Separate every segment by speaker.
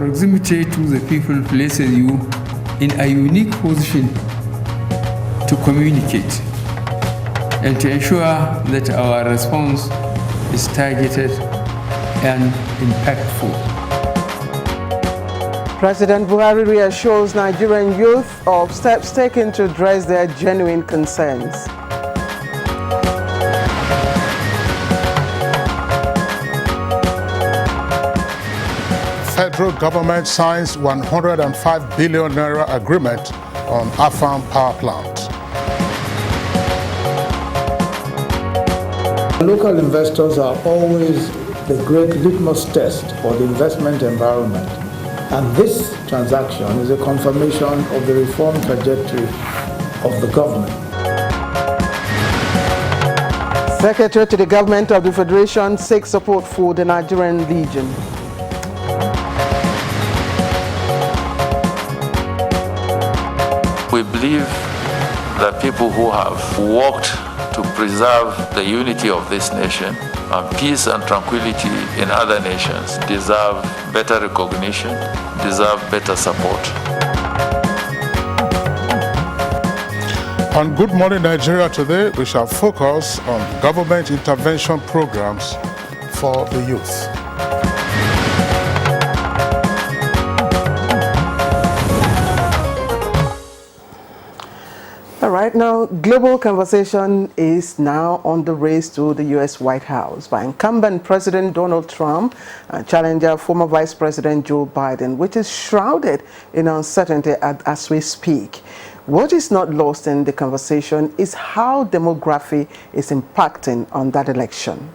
Speaker 1: proximity to the people places you in a unique position to communicate and to ensure that our response is targeted and impactful.
Speaker 2: President Buhari reassures Nigerian youth of steps taken to address their genuine concerns.
Speaker 3: Federal government signs 105 billion naira agreement on Afam power plant.
Speaker 4: Local investors are always the great litmus test for the investment environment, and this transaction is a confirmation of the reform trajectory of the government.
Speaker 2: Secretary to the Government of the Federation seeks support for the Nigerian Legion.
Speaker 5: We believe that people who have worked to preserve the unity of this nation and peace and tranquility in other nations deserve better recognition, deserve better support.
Speaker 3: On Good Morning Nigeria today, we shall focus on government intervention programs for the youth.
Speaker 2: Right now, global conversation is now on the race to the U.S. White House by incumbent President Donald Trump and challenger former Vice President Joe Biden, which is shrouded in uncertainty as we speak. What is not lost in the conversation is how demography is impacting on that election.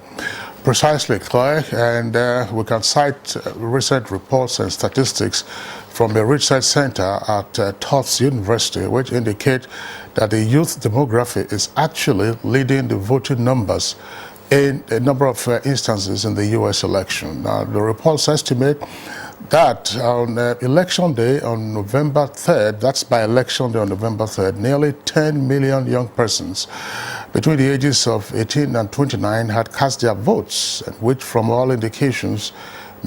Speaker 3: Precisely, Claire, and we can cite recent reports and statistics from a research center at Tufts University, which indicate that the youth demography is actually leading the voting numbers in a number of instances in the U.S. election. Now, the reports estimate that on election day on November 3rd, that's by election day on November 3rd, nearly 10 million young persons between the ages of 18 and 29 had cast their votes, which from all indications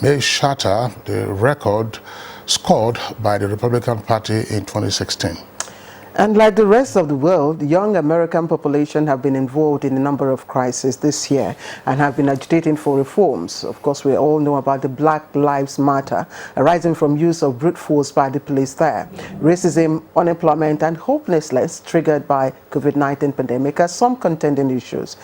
Speaker 3: may shatter the record scored by the Republican Party in 2016.
Speaker 2: And like the rest of the world, the young American population have been involved in a number of crises this year and have been agitating for reforms. Of course, we all know about the Black Lives Matter arising from use of brute force by the police there. Racism, unemployment, and hopelessness triggered by COVID-19 pandemic are some contending issues.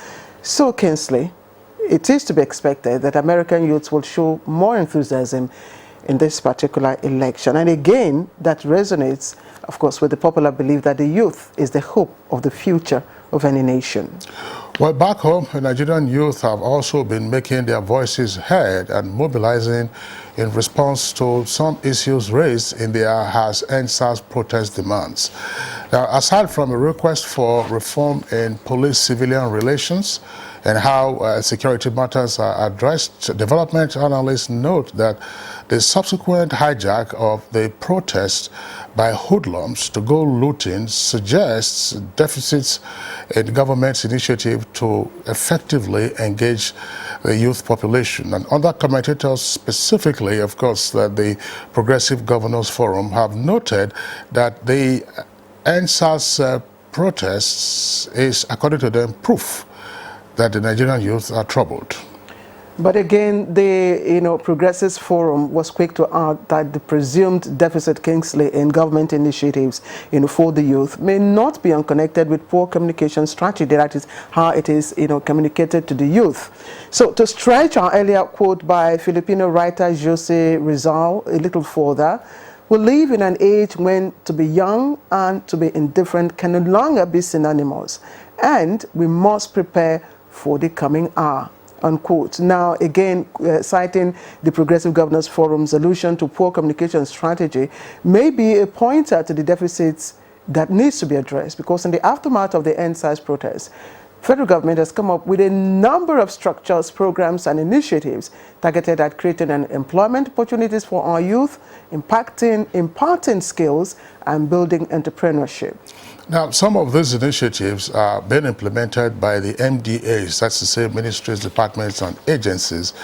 Speaker 2: So, Kingsley, it is to be expected that American youths will show more enthusiasm in this particular election. And again, that resonates, of course, with the popular belief that the youth is the hope of the future of any nation.
Speaker 3: Well, back home, the Nigerian youth have also been making their voices heard and mobilizing in response to some issues raised in their NSAS protest demands. Now, aside from a request for reform in police-civilian relations and how security matters are addressed, development analysts note that the subsequent hijack of the protest by hoodlums to go looting suggests deficits in government's initiative to effectively engage the youth population. And other commentators, specifically, of course, that the Progressive Governors Forum, have noted that the NSAS protests is, according to them, proof that the Nigerian youth are troubled.
Speaker 2: But again, the Progressive Forum was quick to add that the presumed deficit, Kingsley, in government initiatives for the youth may not be unconnected with poor communication strategy. That is how it is communicated to the youth. So to stretch our earlier quote by Filipino writer Jose Rizal a little further, we live in an age when to be young and to be indifferent can no longer be synonymous, and we must prepare for the coming hour. Unquote. Now, again, citing the Progressive Governors Forum's allusion to poor communication strategy may be a pointer to the deficits that needs to be addressed, because in the aftermath of the NSAS protests, federal government has come up with a number of structures, programs, and initiatives targeted at creating employment opportunities for our youth, imparting skills, and building entrepreneurship.
Speaker 3: Now, some of these initiatives are being implemented by the MDAs, that's to say ministries, departments, and agencies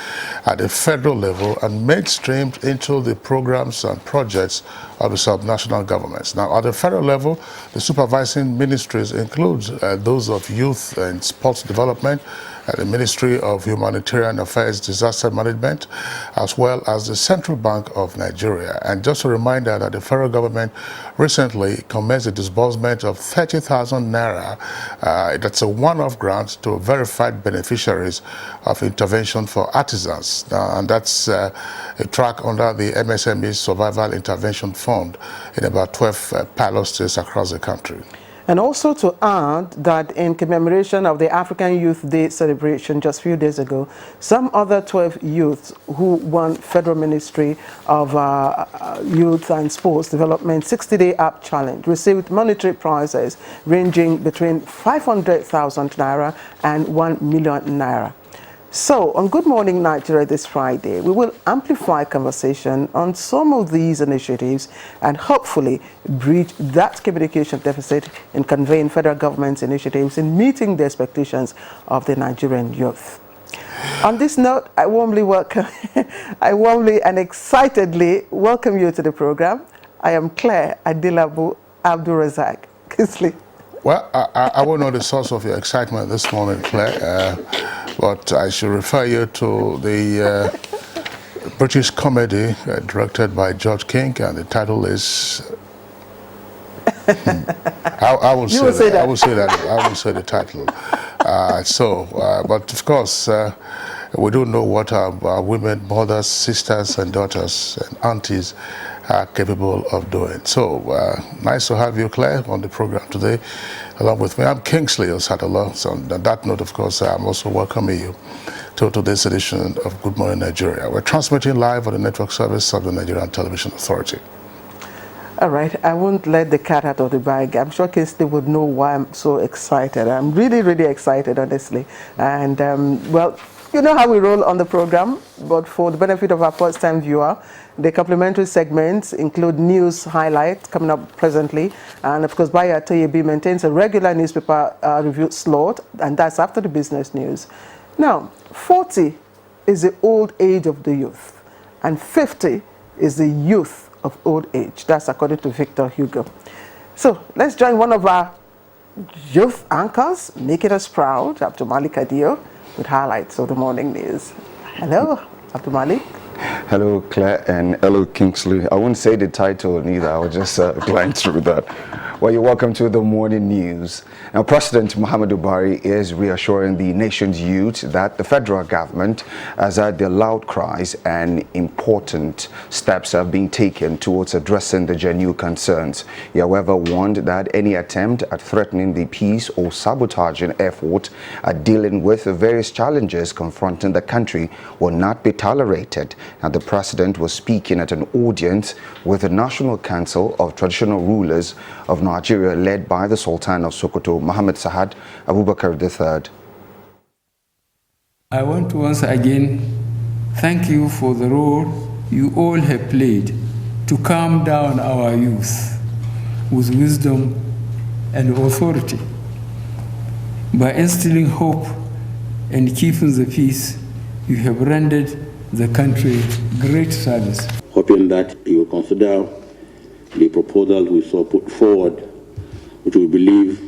Speaker 3: at the federal level and mainstreamed into the programs and projects of the subnational governments. Now, at the federal level, the supervising ministries include those of Youth and Sports Development, the Ministry of Humanitarian Affairs, Disaster Management, as well as the Central Bank of Nigeria. And just a reminder that the federal government recently commenced the disbursement of 30,000 naira. That's a one-off grant to verified beneficiaries of intervention for artisans. And that's a track under the MSME Survival Intervention Fund in about 12 pilot states across the country.
Speaker 2: And also to add that in commemoration of the African Youth Day celebration just a few days ago, some other 12 youths who won Federal Ministry of Youth and Sports Development 60-day app challenge received monetary prizes ranging between 500,000 naira and 1 million naira. So, on Good Morning Nigeria this Friday, we will amplify conversation on some of these initiatives and hopefully bridge that communication deficit in conveying federal government's initiatives in meeting the expectations of the Nigerian youth. On this note, I warmly and excitedly welcome you to the program. I am Claire Adilabu Abdul-Razak. Kingsley.
Speaker 3: Well, I won't know the source of your excitement this morning, Claire, but I should refer you to the British comedy directed by George King, and the title is... I will say the title. But of course, we do know what our women, mothers, sisters, and daughters, and aunties are capable of doing. So, nice to have you, Claire, on the program today, along with me. I'm Kingsley Osadolo. So on that note, of course, I'm also welcoming you to today's edition of Good Morning Nigeria. We're transmitting live on the network service of the Nigerian Television Authority.
Speaker 2: All right, I won't let the cat out of the bag. I'm sure Kingsley would know why I'm so excited. I'm really, really excited, honestly. And, well, you know how we roll on the program, but for the benefit of our first-time viewer, the complementary segments include news highlights coming up presently, and of course, Baya Toyebi maintains a regular newspaper review slot, and that's after the business news. Now, 40 is the old age of the youth, and 50 is the youth of old age. That's according to Victor Hugo. So let's join one of our youth anchors, making us proud, Abdul Malik Adio, with highlights of the morning news. Hello, Abdul Malik.
Speaker 6: Hello, Claire, and hello, Kingsley. I won't say the title neither. I will just glance through that. Well, you're welcome to the morning news. Now, President Muhammadu Buhari is reassuring the nation's youth that the federal government has had their loud cries and important steps have been taken towards addressing the genuine concerns. He, however, warned that any attempt at threatening the peace or sabotaging effort at dealing with the various challenges confronting the country will not be tolerated. Now, the president was speaking at an audience with the National Council of Traditional Rulers of Nigeria, led by the Sultan of Sokoto, Mohammed Sa'ad Abubakar III.
Speaker 1: I want to once again thank you for the role you all have played to calm down our youth with wisdom and authority. By instilling hope and keeping the peace, you have rendered the country great service.
Speaker 7: Hoping that you will consider the proposal we saw put forward, which we believe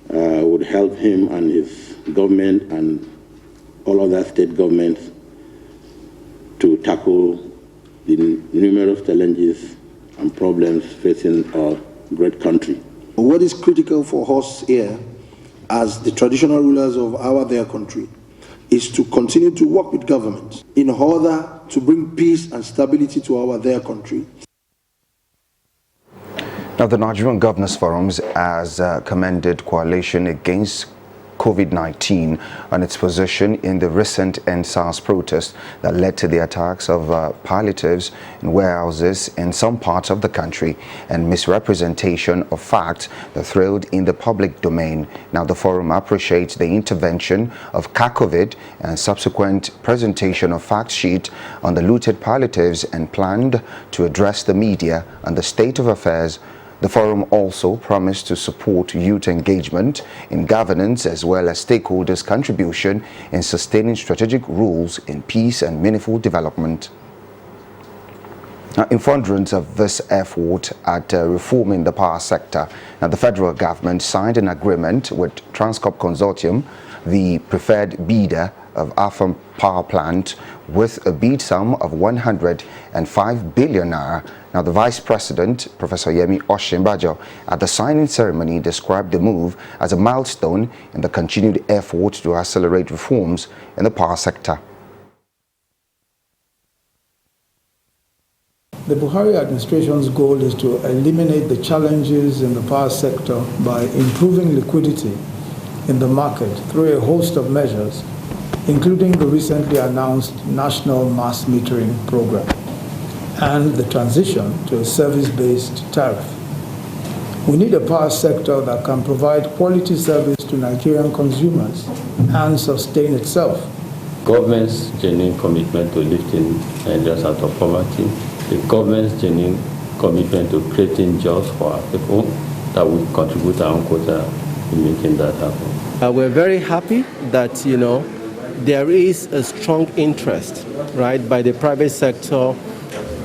Speaker 7: would help him and his government and all other state governments to tackle the numerous challenges and problems facing our great country.
Speaker 8: What is critical for us here, as the traditional rulers of their country, is to continue to work with government in order to bring peace and stability to their country.
Speaker 6: Now, the Nigerian Governors Forum has commended coalition against COVID-19 on its position in the recent NSAS protest that led to the attacks of palliatives in warehouses in some parts of the country and misrepresentation of facts that thrilled in the public domain. Now, the forum appreciates the intervention of CACOVID and subsequent presentation of fact sheet on the looted palliatives and planned to address the media on the state of affairs The forum also promised to support youth engagement in governance as well as stakeholders' contribution in sustaining strategic roles in peace and meaningful development. Now, in furtherance of this effort at reforming the power sector, now the federal government signed an agreement with Transcorp Consortium, the preferred bidder of Afam Power Plant, with a bid sum of 105 billion naira. Now, the Vice President, Professor Yemi Osinbajo, at the signing ceremony described the move as a milestone in the continued effort to accelerate reforms in the power sector.
Speaker 4: The Buhari administration's goal is to eliminate the challenges in the power sector by improving liquidity in the market through a host of measures, including the recently announced National Mass Metering Program and the transition to a service-based tariff. We need a power sector that can provide quality service to Nigerian consumers and sustain itself.
Speaker 9: Government's genuine commitment to lifting Nigerians out of poverty, the government's genuine commitment to creating jobs for our people, that will contribute our own quota in making that happen.
Speaker 10: We're very happy that, there is a strong interest, right, by the private sector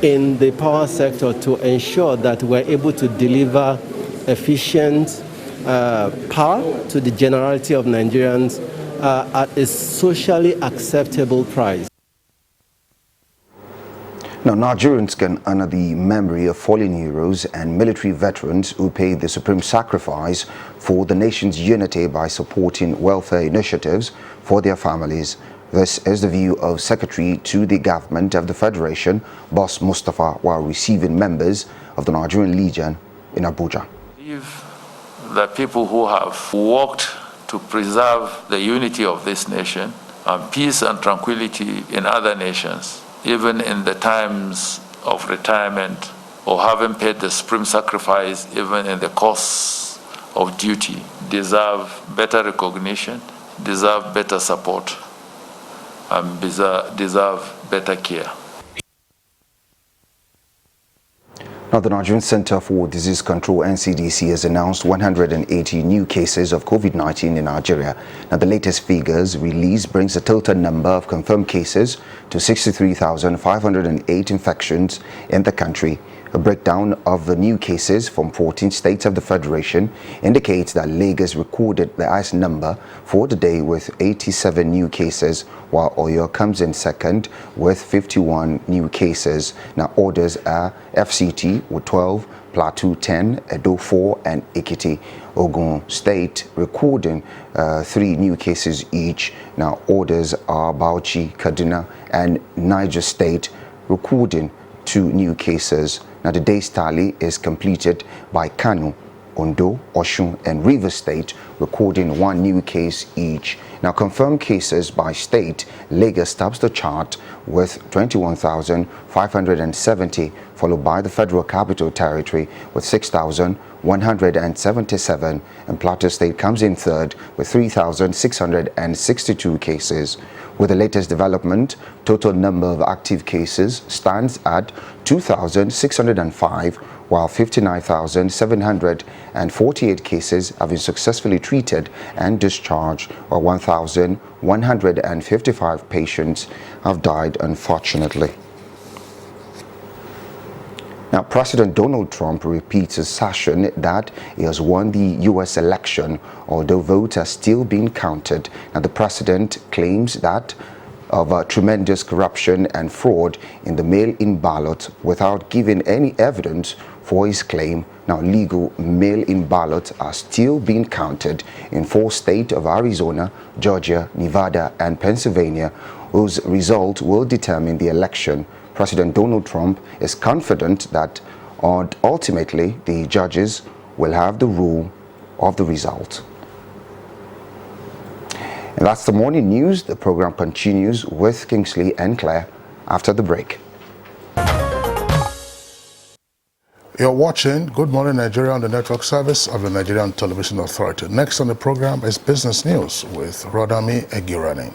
Speaker 10: in the power sector to ensure that we're able to deliver efficient power to the generality of Nigerians at a socially acceptable price.
Speaker 6: Now, Nigerians can honor the memory of fallen heroes and military veterans who paid the supreme sacrifice for the nation's unity by supporting welfare initiatives for their families. This is the view of Secretary to the Government of the Federation, Boss Mustafa, while receiving members of the Nigerian Legion in Abuja.
Speaker 5: The people who have worked to preserve the unity of this nation and peace and tranquility in other nations, even in the times of retirement or having paid the supreme sacrifice, even in the course of duty, deserve better recognition, deserve better support, and deserve better care.
Speaker 6: Now, the Nigerian Center for Disease Control, NCDC, has announced 180 new cases of COVID-19 in Nigeria. Now, the latest figures released brings the total number of confirmed cases to 63,508 infections in the country. A breakdown of the new cases from 14 states of the Federation indicates that Lagos recorded the highest number for the day with 87 new cases, while Oyo comes in second with 51 new cases. Now, others are FCT with 12, Plateau 10, Edo 4, and Ekiti. Ogun State recording 3 new cases each. Now, others are Bauchi, Kaduna, and Niger State recording 2 new cases. Now, the day's tally is completed by Kano, Ondo, Osun, and Rivers State, recording 1 new case each. Now, confirmed cases by state, Lagos tops the chart with 21,570, followed by the Federal Capital Territory with 6,177, and Plateau State comes in third with 3,662 cases. With the latest development, total number of active cases stands at 2,605, while 59,748 cases have been successfully treated and discharged, while 1,155 patients have died, unfortunately. Now, President Donald Trump repeats his assertion that he has won the U.S. election, although votes are still being counted. Now, the president claims that of tremendous corruption and fraud in the mail-in ballot without giving any evidence for his claim. Now, legal mail-in ballots are still being counted in 4 states of Arizona, Georgia, Nevada, and Pennsylvania, whose result will determine the election. President Donald Trump is confident that ultimately the judges will have the rule of the result. And that's the morning news. The program continues with Kingsley and Claire after the break.
Speaker 3: You're watching Good Morning Nigeria on the network service of the Nigerian Television Authority. Next on the program is Business News with Rodami Egirani.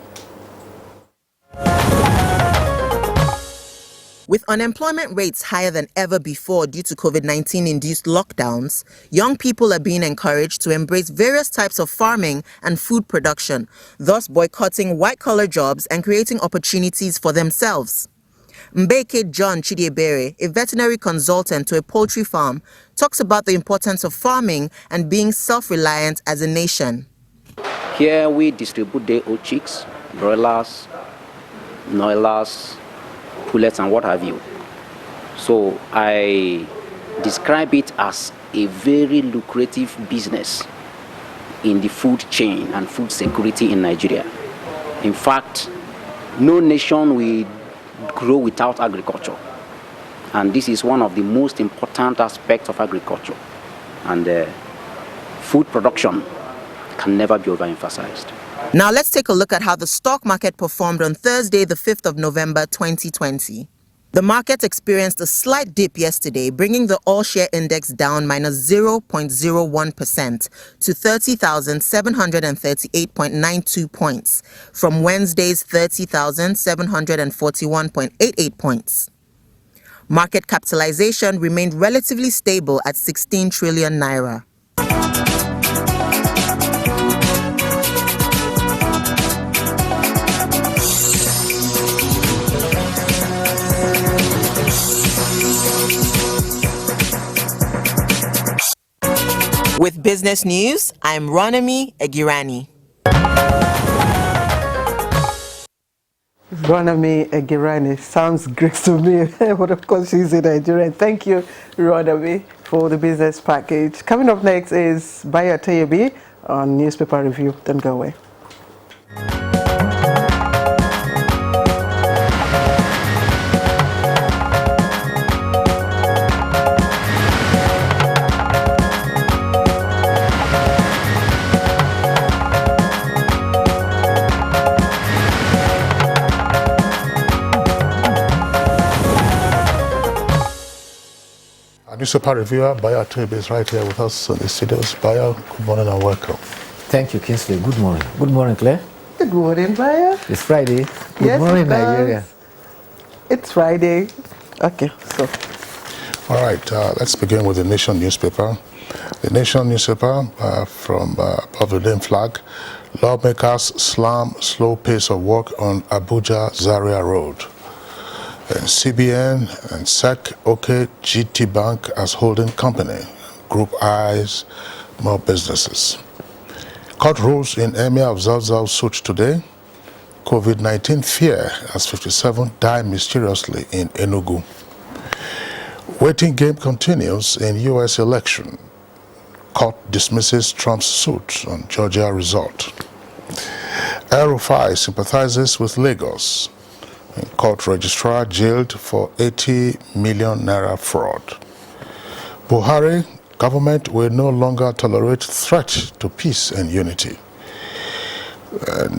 Speaker 11: With unemployment rates higher than ever before due to COVID-19 induced lockdowns, young people are being encouraged to embrace various types of farming and food production, thus boycotting white-collar jobs and creating opportunities for themselves. Mbeke John Chidiebere, a veterinary consultant to a poultry farm, talks about the importance of farming and being self-reliant as a nation.
Speaker 12: Here we distribute day-old chicks, broilers, noilers, pullets and what have you. So I describe it as a very lucrative business in the food chain and food security in Nigeria. In fact, no nation will grow without agriculture. And this is one of the most important aspects of agriculture. And food production can never be overemphasized.
Speaker 11: Now let's take a look at how the stock market performed on Thursday, the 5th of November, 2020. The market experienced a slight dip yesterday, bringing the all-share index down minus 0.01% to 30,738.92 points from Wednesday's 30,741.88 points. Market capitalization remained relatively stable at 16 trillion naira. With business news, I'm Ronami Egirani.
Speaker 2: Ronami Egirani sounds great to me, but of course she's a Nigerian. Thank you, Ronami, for the business package. Coming up next is Bayo Teyebi on Newspaper Review. Don't go away.
Speaker 3: Newspaper reviewer Bayo Teyebi is right here with us in the studios. Bayo, good morning and welcome.
Speaker 13: Thank you, Kingsley. Good morning. Good morning, Claire.
Speaker 2: Good morning, Bayo.
Speaker 13: It's Friday. Good
Speaker 2: Yes,
Speaker 13: morning, Nigeria.
Speaker 2: It's Friday. Okay, so.
Speaker 3: All right, let's begin with the Nation newspaper. The Nation newspaper from above the name flag, lawmakers slam slow pace of work on Abuja Zaria Road. And CBN and SEC OK GT Bank as holding company. Group eyes more businesses. Court rules in Emir of Zauzau suit today. COVID-19 fear as 57 die mysteriously in Enugu. Waiting game continues in U.S. election. Court dismisses Trump's suit on Georgia result. El-Rufai sympathizes with Lagos. Court registrar jailed for 80 million naira fraud. Buhari, government will no longer tolerate threat to peace and unity.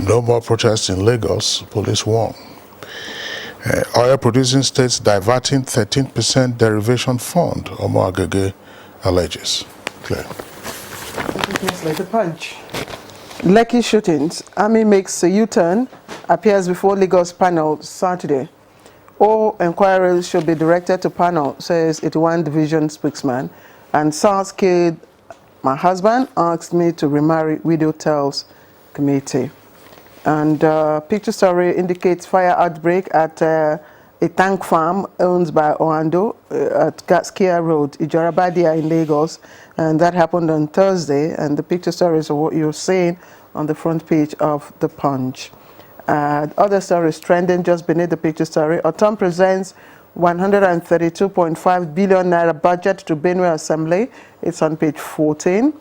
Speaker 3: No more protests in Lagos, police warn. Oil producing states diverting 13% derivation fund, Omo Agege alleges. Claire.
Speaker 2: Like the punch. Lekki shootings. Army makes a U-turn, appears before Lagos panel Saturday. All inquiries should be directed to panel, says 81 Division spokesman. And SARS killed my husband, asked me to remarry, widow tells committee. And picture story indicates fire outbreak at a tank farm owned by Oando at Gaskia Road, Ijarabadia in Lagos. And that happened on Thursday. And the picture story is what you're seeing on the front page of The Punch. Other stories trending just beneath the picture story. Otom presents 132.5 billion naira budget to Benue Assembly. It's on page 14.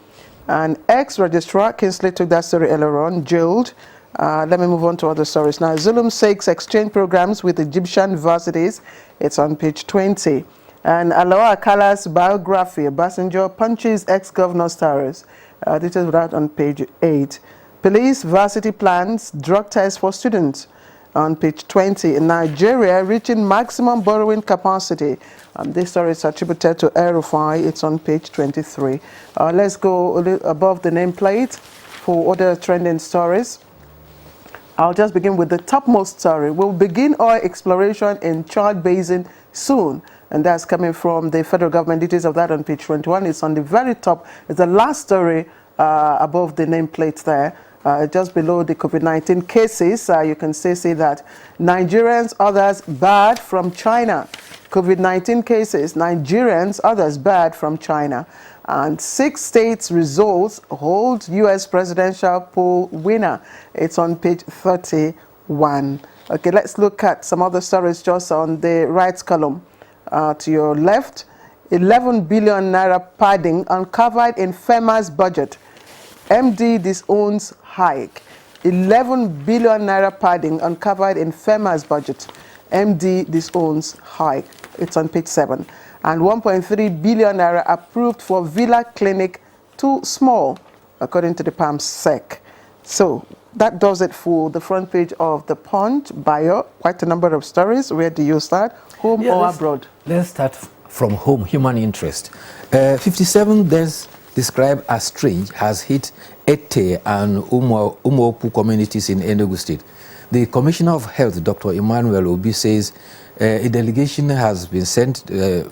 Speaker 2: And ex-registrar, Kingsley took that story earlier on, jailed. Let me move on to other stories now. Zulum seeks exchange programs with Egyptian universities. It's on page 20. And Alawa Akala's biography, Basanjo punches ex-governor stars. Details of that on page 8. Police varsity plans drug test for students on page 20. In Nigeria, reaching maximum borrowing capacity. This story is attributed to El-Rufai. It's on page 23. Let's go a little above the nameplate for other trending stories. I'll just begin with the topmost story. We'll begin oil exploration in Chad Basin soon. And that's coming from the federal government. Details of that on page 21. It's on the very top. It's the last story above the nameplate there. Just below the COVID-19 cases, you can see that Nigerians, others bad from China. COVID-19 cases, Nigerians, others bad from China. And 6 states' results hold U.S. presidential poll winner. It's on page 31. Okay, let's look at some other stories just on the right column. To your left, 11 billion naira padding uncovered in FEMA's budget. MD disowns hike. 11 billion naira padding uncovered in FEMA's budget. MD disowns hike. It's on page 7. And 1.3 billion naira approved for Villa Clinic, too small, according to the PAMSEC. So that does it for the front page of the Punch bio. Quite a number of stories. Where do you start? Home or abroad?
Speaker 13: Let's start from home, human interest. 57 deaths described as strange has hit Ete and Umuopu communities in Enugu State. The Commissioner of Health, Dr. Emmanuel Obi, says a delegation has been sent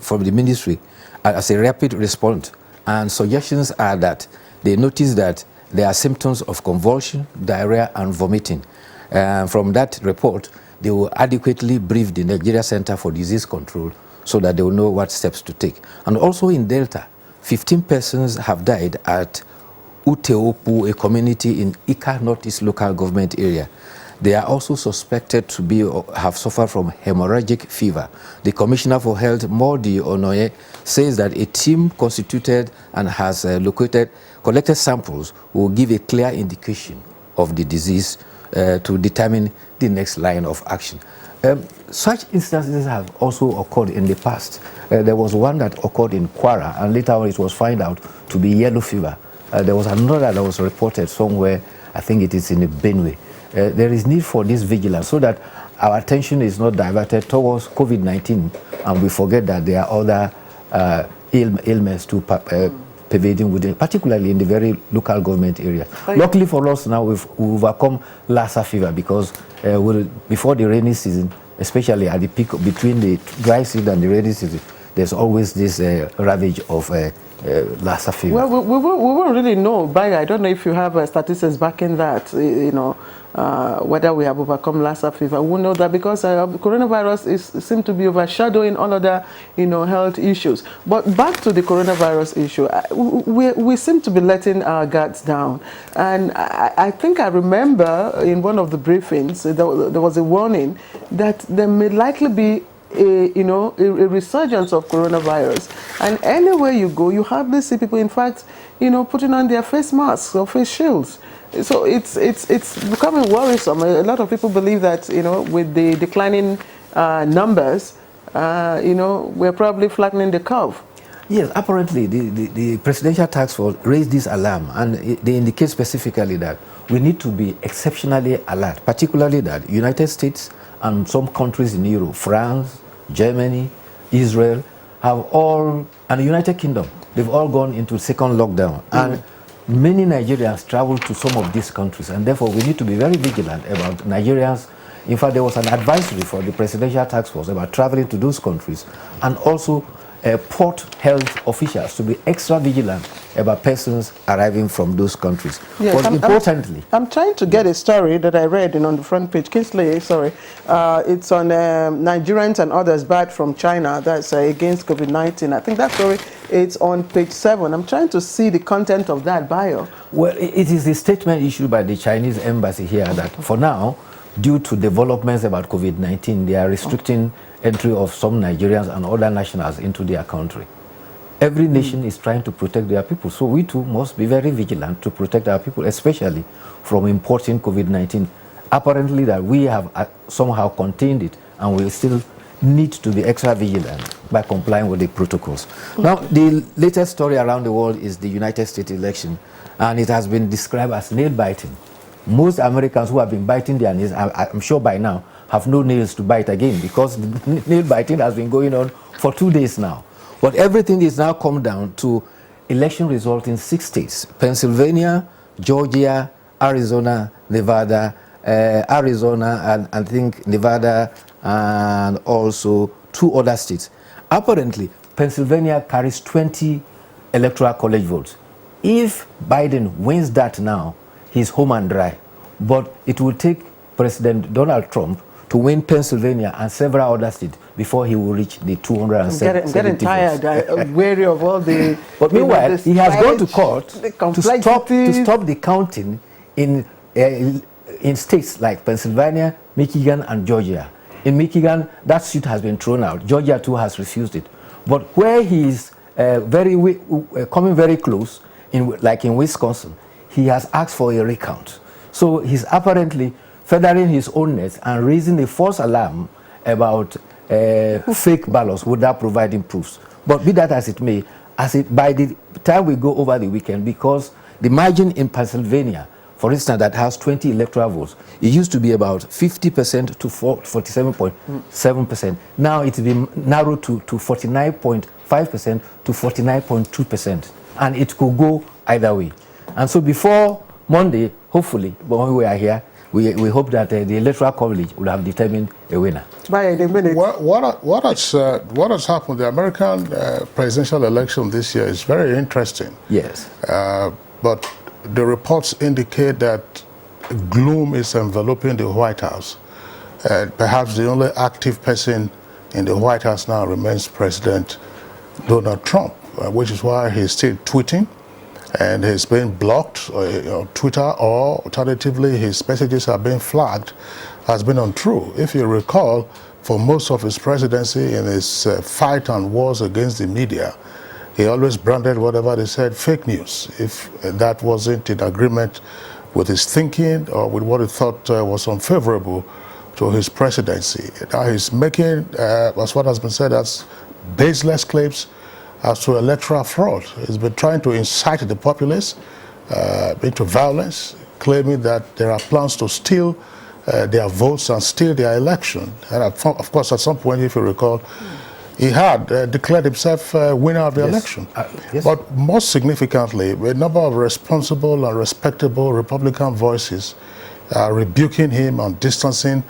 Speaker 13: from the ministry as a rapid response, and suggestions are that they notice that there are symptoms of convulsion, diarrhea, and vomiting. From that report, they will adequately brief the Nigeria Center for Disease Control so that they will know what steps to take. And also in Delta, 15 persons have died at Uteopu, a community in Ika Northeast local government area. They are also suspected to have suffered from hemorrhagic fever. The Commissioner for Health, Modi Onoye, says that a team constituted and has collected samples will give a clear indication of the disease to determine the next line of action. Such instances have also occurred in the past. There was one that occurred in Kwara, and later on it was found out to be yellow fever. There was another that was reported somewhere, I think it is in the Benue. There is need for this vigilance so that our attention is not diverted towards COVID-19 and we forget that there are other ailments too pervading within, particularly in the very local government area. Luckily for us now, we've overcome Lassa fever because before the rainy season, especially at the peak between the dry season and the rainy season, there's always this ravage of Lassa fever.
Speaker 2: Well, we won't really know, but I don't know if you have statistics backing that, whether we have overcome Lassa fever. We won't know that because coronavirus seems to be overshadowing all other, health issues. But back to the coronavirus issue, we seem to be letting our guards down. And I think I remember in one of the briefings, there was a warning that there may likely be a resurgence of coronavirus, and anywhere you go, you hardly see people, in fact, putting on their face masks or face shields. So it's becoming worrisome. A lot of people believe that, with the declining numbers, we're probably flattening the curve.
Speaker 13: Yes, apparently the Presidential Task Force raised this alarm, and they indicate specifically that we need to be exceptionally alert, particularly that United States and some countries in Europe, France, Germany, Israel, and the United Kingdom, they've all gone into second lockdown. And many Nigerians travel to some of these countries, and therefore we need to be very vigilant about Nigerians. In fact, there was an advisory for the Presidential Task Force about traveling to those countries, and also port health officials to be extra vigilant about persons arriving from those countries.
Speaker 2: Yes,
Speaker 13: but importantly,
Speaker 2: I'm trying to get a story that I read on the front page. Kingsley, sorry. It's on Nigerians and others bad from China. That's against COVID-19. I think that story, it's on page 7. I'm trying to see the content of that bio.
Speaker 13: Well, it is a statement issued by the Chinese embassy here that for now, due to developments about COVID-19, they are restricting entry of some Nigerians and other nationals into their country. Every nation is trying to protect their people, so we too must be very vigilant to protect our people, especially from importing COVID-19. Apparently that we have somehow contained it, and we still need to be extra vigilant by complying with the protocols. Now, the latest story around the world is the United States election, and it has been described as nail-biting. Most Americans who have been biting their nails, I'm sure by now, have no nails to bite again because nail biting has been going on for 2 days now. But everything is now come down to election result in 6 states: Pennsylvania, Georgia, Arizona, Nevada, and I think Nevada, and also 2 other states. Apparently, Pennsylvania carries 20 electoral college votes. If Biden wins that now, he's home and dry. But it will take President Donald Trump to win Pennsylvania and several other states before he will reach the 270
Speaker 2: I'm getting tired. I'm weary of all the...
Speaker 13: But meanwhile, he has gone to court to stop the counting in states like Pennsylvania, Michigan, and Georgia. In Michigan, that suit has been thrown out. Georgia, too, has refused it. But where he is coming very close, like in Wisconsin, he has asked for a recount. So he's apparently feathering his own nest and raising a false alarm about fake ballots without providing proofs. But be that as it may, by the time we go over the weekend, because the margin in Pennsylvania, for instance, that has 20 electoral votes, it used to be about 50% to 47.7%. Now it's been narrowed to 49.5% to 49.2%. And it could go either way. And so before Monday, hopefully, when we are here, we hope that the electoral college will have determined a winner.
Speaker 3: What has happened? The American presidential election this year is very interesting.
Speaker 13: Yes.
Speaker 3: But the reports indicate that gloom is enveloping the White House. Perhaps the only active person in the White House now remains President Donald Trump, which is why he's still tweeting. And he's been blocked on Twitter, or alternatively his messages are being flagged as being untrue. If you recall, for most of his presidency in his fight and wars against the media, he always branded whatever they said fake news, if that wasn't in agreement with his thinking or with what he thought was unfavorable to his presidency. Now he's making, as what has been said, as baseless claims as to electoral fraud. He's been trying to incite the populace into violence, claiming that there are plans to steal their votes and steal their election. And of course, at some point, if you recall, he had declared himself winner of the election.
Speaker 13: Yes.
Speaker 3: But most significantly, a number of responsible and respectable Republican voices are rebuking him and distancing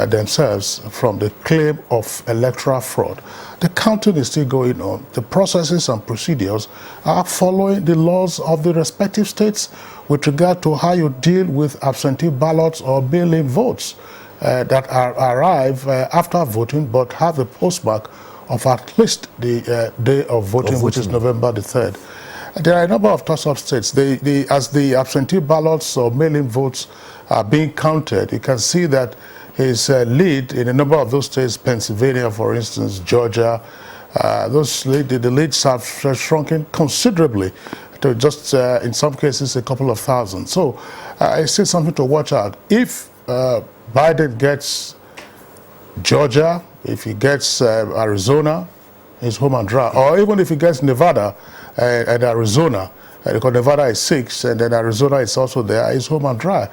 Speaker 3: themselves from the claim of electoral fraud. The counting is still going on. The processes and procedures are following the laws of the respective states with regard to how you deal with absentee ballots or mail-in votes that arrive after voting but have a postmark of at least the day of voting, which is November the 3rd. There are a number of toss-up states. As the absentee ballots or mail-in votes are being counted, you can see that his lead in a number of those states, Pennsylvania, for instance, Georgia, the leads have shrunken considerably to just, in some cases, a couple of thousand. So it's still something to watch out. If Biden gets Georgia, if he gets Arizona, he's home and dry. Or even if he gets Nevada and Arizona, because Nevada is 6 and then Arizona is also there, he's home and dry.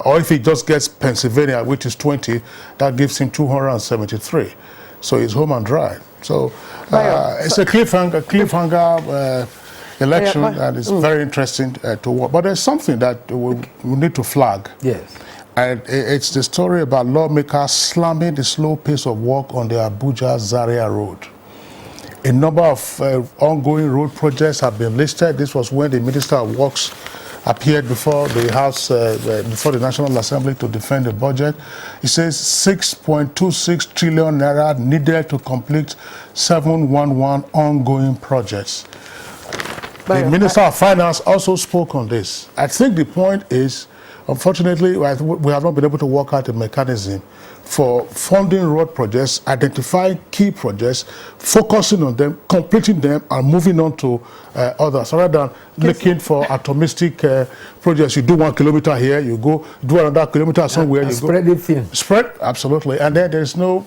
Speaker 3: Or if he just gets Pennsylvania, which is 20, that gives him 273. So he's home and dry. So it's a cliffhanger election, and it's very interesting to watch. But there's something that we need to flag.
Speaker 13: Yes.
Speaker 3: And it's the story about lawmakers slamming the slow pace of work on the Abuja-Zaria road. A number of ongoing road projects have been listed. This was when the Minister of Works appeared before the House, before the National Assembly to defend the budget. He says 6.26 trillion naira needed to complete 711 ongoing projects. The Minister of Finance also spoke on this. I think the point is, unfortunately, we have not been able to work out a mechanism for funding road projects, identifying key projects, focusing on them, completing them, and moving on to others, rather than looking for atomistic projects. You do 1 kilometer here, you go do another kilometer somewhere. You
Speaker 13: spread
Speaker 3: go.
Speaker 13: it thin.
Speaker 3: Spread, absolutely. And then there's no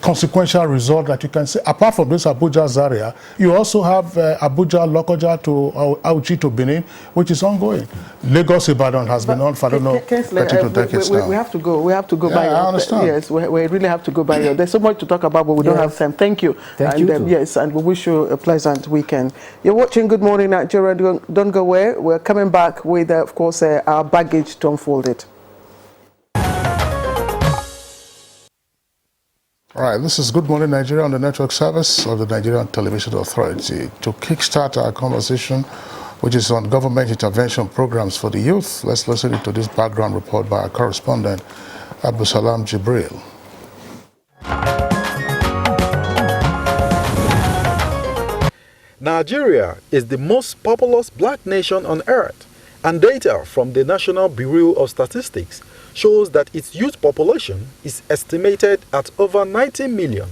Speaker 3: consequential result that you can say. Apart from this Abuja Zaria, you also have Abuja Lokoja to Auchi to Benin, which is ongoing. Lagos Ibadan has been on for, I don't know, 30 decades now.
Speaker 2: We have to go. We have to go by.
Speaker 3: I understand.
Speaker 2: Yes, we really have to go by. There's so much to talk about, but we don't have time. Thank you.
Speaker 13: Thank you too.
Speaker 2: Yes, and we wish you a pleasant weekend. You're watching Good Morning Nigeria. Don't go away. We're coming back with, of course, our baggage to unfold it.
Speaker 3: All right, this is Good Morning Nigeria on the network service of the Nigerian Television Authority. To kickstart our conversation, which is on government intervention programs for the youth, let's listen to this background report by our correspondent, Abdusalam Jibril.
Speaker 14: Nigeria is the most populous black nation on earth, and data from the National Bureau of Statistics shows that its youth population is estimated at over 90 million.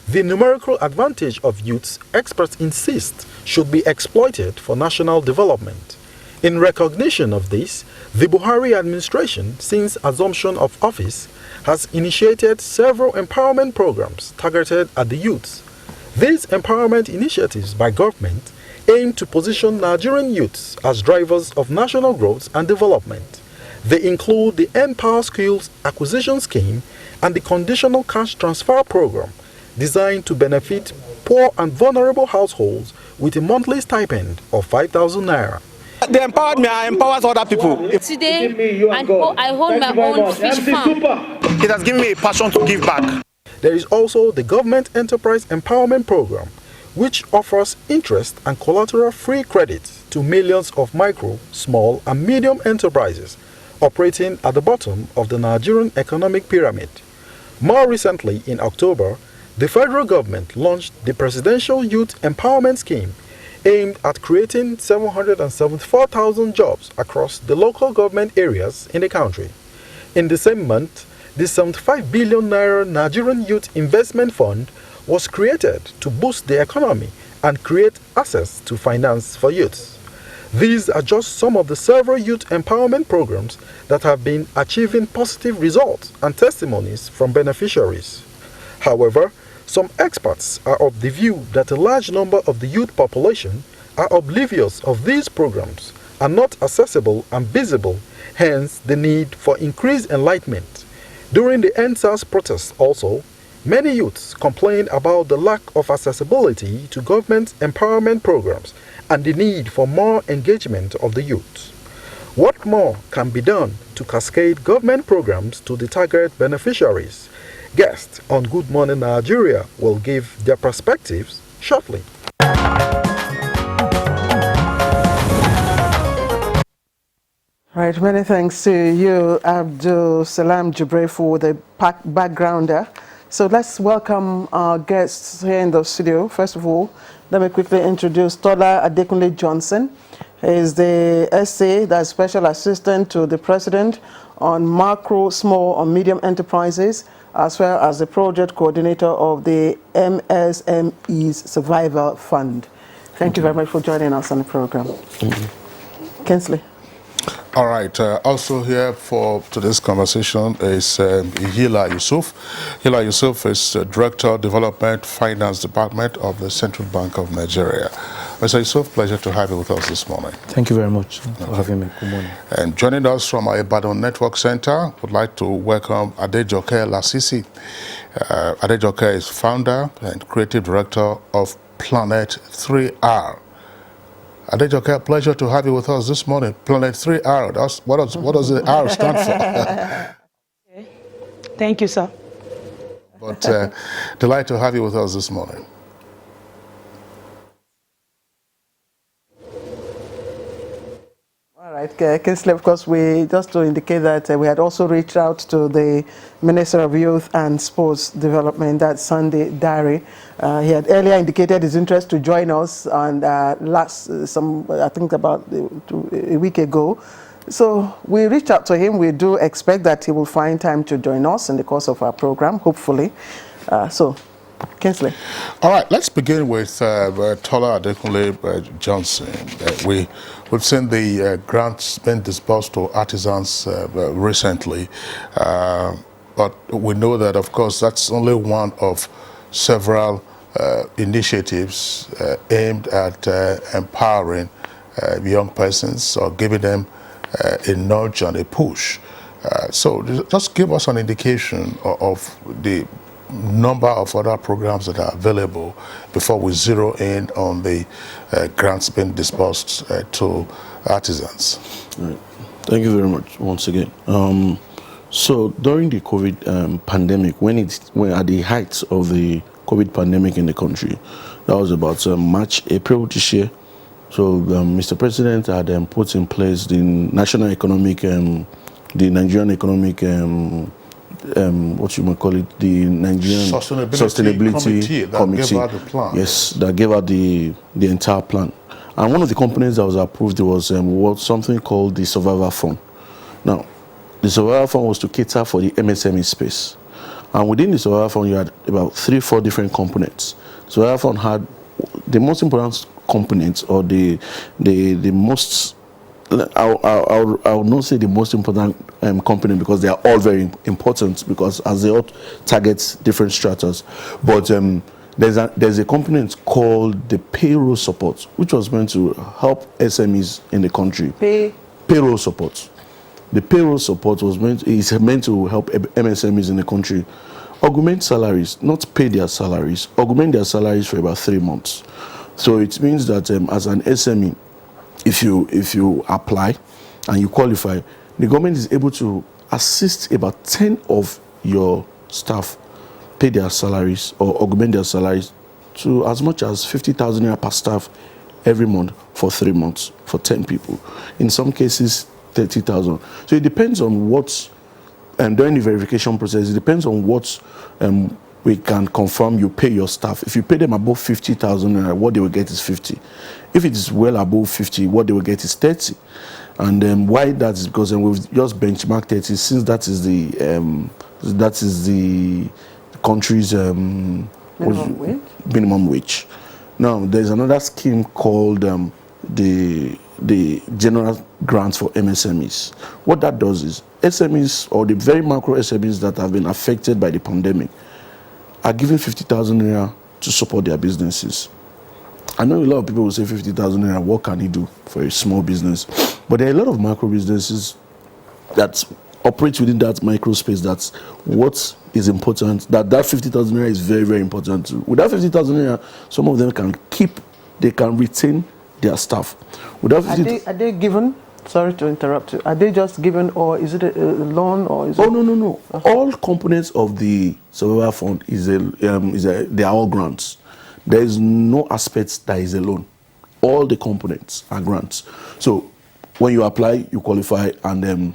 Speaker 14: The numerical advantage of youths, experts insist, should be exploited for national development. In recognition of this, the Buhari administration, since assumption of office, has initiated several empowerment programs targeted at the youths. These empowerment initiatives by government aim to position Nigerian youths as drivers of national growth and development. They include the Empower Skills Acquisition Scheme and the Conditional Cash Transfer Program, designed to benefit poor and vulnerable households with a monthly stipend of 5,000 naira.
Speaker 15: They empowered me, I empower other people.
Speaker 16: Today, I hold my own fish farm.
Speaker 15: It has given me a passion to give back.
Speaker 14: There is also the Government Enterprise Empowerment Program, which offers interest and collateral-free credit to millions of micro, small, and medium enterprises operating at the bottom of the Nigerian economic pyramid. More recently, in October, the federal government launched the Presidential Youth Empowerment Scheme, aimed at creating 774,000 jobs across the local government areas in the country. In the same month, the 75 billion naira Nigerian Youth Investment Fund was created to boost the economy and create access to finance for youths. These are just some of the several youth empowerment programs that have been achieving positive results and testimonies from beneficiaries. However, some experts are of the view that a large number of the youth population are oblivious of these programs, are not accessible and visible, hence the need for increased enlightenment. During the NSAS protests also, many youths complained about the lack of accessibility to government empowerment programs and the need for more engagement of the youth. What more can be done to cascade government programs to the target beneficiaries? Guests on Good Morning Nigeria will give their perspectives shortly.
Speaker 2: Right, many thanks to you, Abdusalam Jibril, for the backgrounder. So let's welcome our guests here in the studio. First of all, let me quickly introduce Tola Adekunle Johnson. He is the SA, that's Special Assistant to the President on Macro, Small and Medium Enterprises, as well as the Project Coordinator of the Msmes Survival Fund. Thank you very much for joining us on the program. Kinsley.
Speaker 3: All right. Also here for today's conversation is Yila Yusuf. Yila Yusuf is Director Development Finance Department of the Central Bank of Nigeria. Mr. Yusuf, pleasure to have you with us this morning.
Speaker 17: Thank you very much for having me. Good morning.
Speaker 3: And joining us from our Ibadan Network Center, would like to welcome Adejoke Lasisi. Adejoke is founder and creative director of Planet 3R. Adejoke, pleasure to have you with us this morning. Planet 3R, what does the R stand for?
Speaker 18: Thank you, sir.
Speaker 3: But delighted to have you with us this morning.
Speaker 2: All right, Kinsley, of course, just to indicate that we had also reached out to the Minister of Youth and Sports Development, that's Sunday Diary. He had earlier indicated his interest to join us, and I think about a week ago. So we reached out to him. We do expect that he will find time to join us in the course of our program, hopefully. So, Kinsley.
Speaker 3: All right, let's begin with Tola Adekunle Johnson. We've seen the grants being disbursed to artisans recently, but we know that, of course, that's only one of several initiatives aimed at empowering young persons or giving them a nudge and a push. So just give us an indication of the number of other programs that are available before we zero in on the grants being disbursed to artisans.
Speaker 17: Right. Thank you very much once again.
Speaker 18: So during the COVID pandemic, when at the height of the COVID pandemic in the country, that was about March, April this year. So Mr. President had put in place the national economic, the Nigerian economic, what you might call it, the Nigerian Sustainability Committee
Speaker 3: that gave out the plan.
Speaker 18: Yes, that gave out the entire plan. And one of the components that was approved was something called the Survivor Fund. Now, the Survivor Fund was to cater for the MSME space. And within the Survivor Fund, you had about 3-4 different components. Survivor Fund had the most important components, or the most, I would not say the most important component, because they are all very important, because as they all target different stratas. But there's a component called the payroll support, which was meant to help SMEs in the country. Payroll support. The payroll support is meant to help MSMEs in the country augment salaries, not pay their salaries, augment their salaries for about 3 months. So it means that as an SME, if you apply and you qualify, the government is able to assist about 10 of your staff pay their salaries or augment their salaries to as much as 50,000 naira per staff every month for 3 months for 10 people. In some cases, 30,000. So it depends on what, during the verification process, it depends on what we can confirm you pay your staff. If you pay them above 50,000, what they will get is 50. If it is well above 50, what they will get is 30. And why that is because we've just benchmarked 30, since that is the country's minimum wage. Now, there's another scheme called the general grants for MSMEs. What that does is SMEs, or the very macro SMEs that have been affected by the pandemic, are given 50,000 naira to support their businesses. I know a lot of people will say 50,000 naira, what can he do for a small business? But there are a lot of micro businesses that operate within that micro space. That's what is important. That 50,000 naira is very, very important too. With that 50,000 naira, some of them can retain their staff.
Speaker 2: Are they given? Sorry to interrupt you. Are they just given, or is it a loan, or is it?
Speaker 18: No. Okay. All components of the Survivor Fund they are all grants. There is no aspect that is a loan. All the components are grants. So when you apply, you qualify, and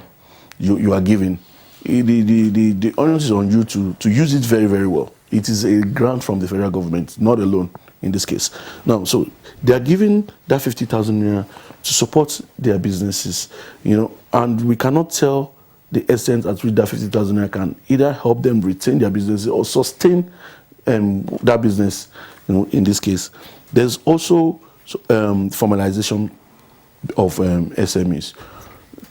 Speaker 18: you are given. The onus is on you to use it very, very well. It is a grant from the federal government, not a loan in this case. Now, so they are given that 50,000 naira to support their businesses, and we cannot tell the extent at which that 50,000 naira can either help them retain their businesses or sustain that business. In this case, there's also formalization of SMEs.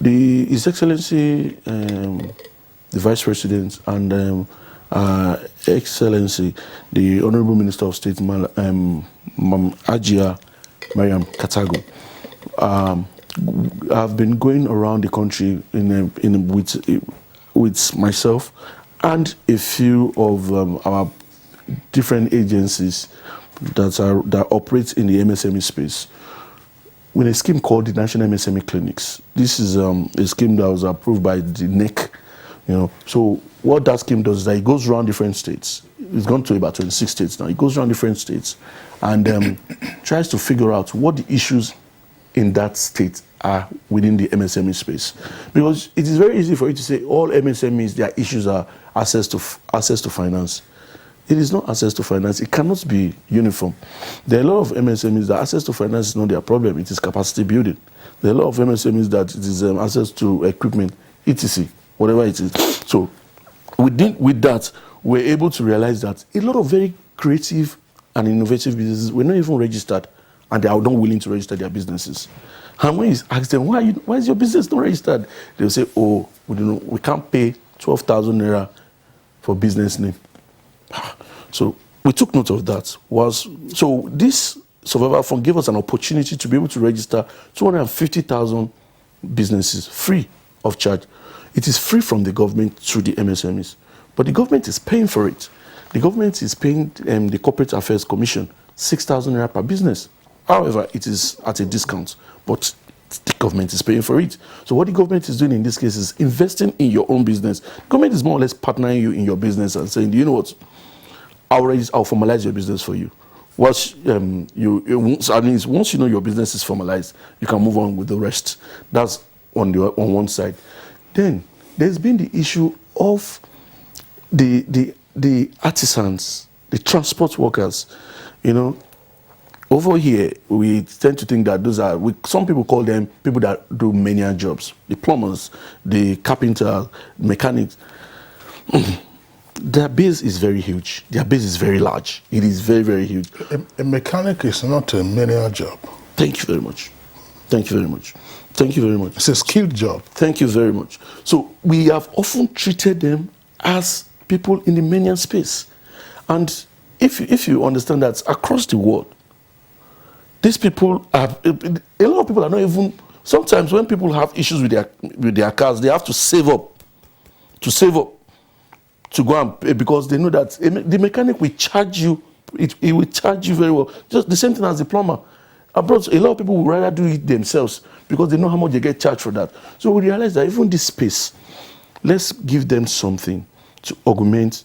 Speaker 18: His Excellency, the Vice President, and Excellency, the Honorable Minister of State, Ajia Mariam Katago, have been going around the country with myself and a few of our different agencies that operate in the MSME space, with a scheme called the National MSME Clinics. This is a scheme that was approved by the NEC. So what that scheme does is that it goes around different states. It's gone to about 26 states now. It goes around different states and tries to figure out what the issues in that state are within the MSME space. Because it is very easy for you to say all MSMEs, their issues are access to finance. It is not access to finance. It cannot be uniform. There are a lot of MSMEs that access to finance is not their problem. It is capacity building. There are a lot of MSMEs that it is access to equipment, etc., whatever it is. So with that, we're able to realize that a lot of very creative and innovative businesses were not even registered, and they are not willing to register their businesses. And when you ask them, why is your business not registered? They'll say, oh, we can't pay 12,000 naira for business name. So we took note of that. So this Survivor Fund gave us an opportunity to be able to register 250,000 businesses free of charge. It is free from the government to the MSMEs, but the government is paying for it. The government is paying the Corporate Affairs Commission 6,000 naira per business. However, it is at a discount, but the government is paying for it. So what the government is doing in this case is investing in your own business. The government is more or less partnering you in your business and saying, you know what, I'll formalize your business for you. Once once you know your business is formalized, you can move on with the rest. That's on one side. Then there's been the issue of the artisans, the transport workers. Over here, we tend to think that those are, some people call them people that do menial jobs. The plumbers, the carpenter, mechanics. Their base is very huge. Their base is very large. It is very, very huge.
Speaker 3: A mechanic is not a menial job.
Speaker 18: Thank you very much. Thank you very much. Thank you very much.
Speaker 3: It's a skilled job.
Speaker 18: Thank you very much. So we have often treated them as people in the menial space. And if you understand that across the world, these people a lot of people are not even, sometimes when people have issues with their cars, they have to save up to go and pay, because they know that the mechanic will charge you, it will charge you very well. Just the same thing as the plumber. Abroad, a lot of people would rather do it themselves because they know how much they get charged for that. So we realize that even this space, let's give them something to augment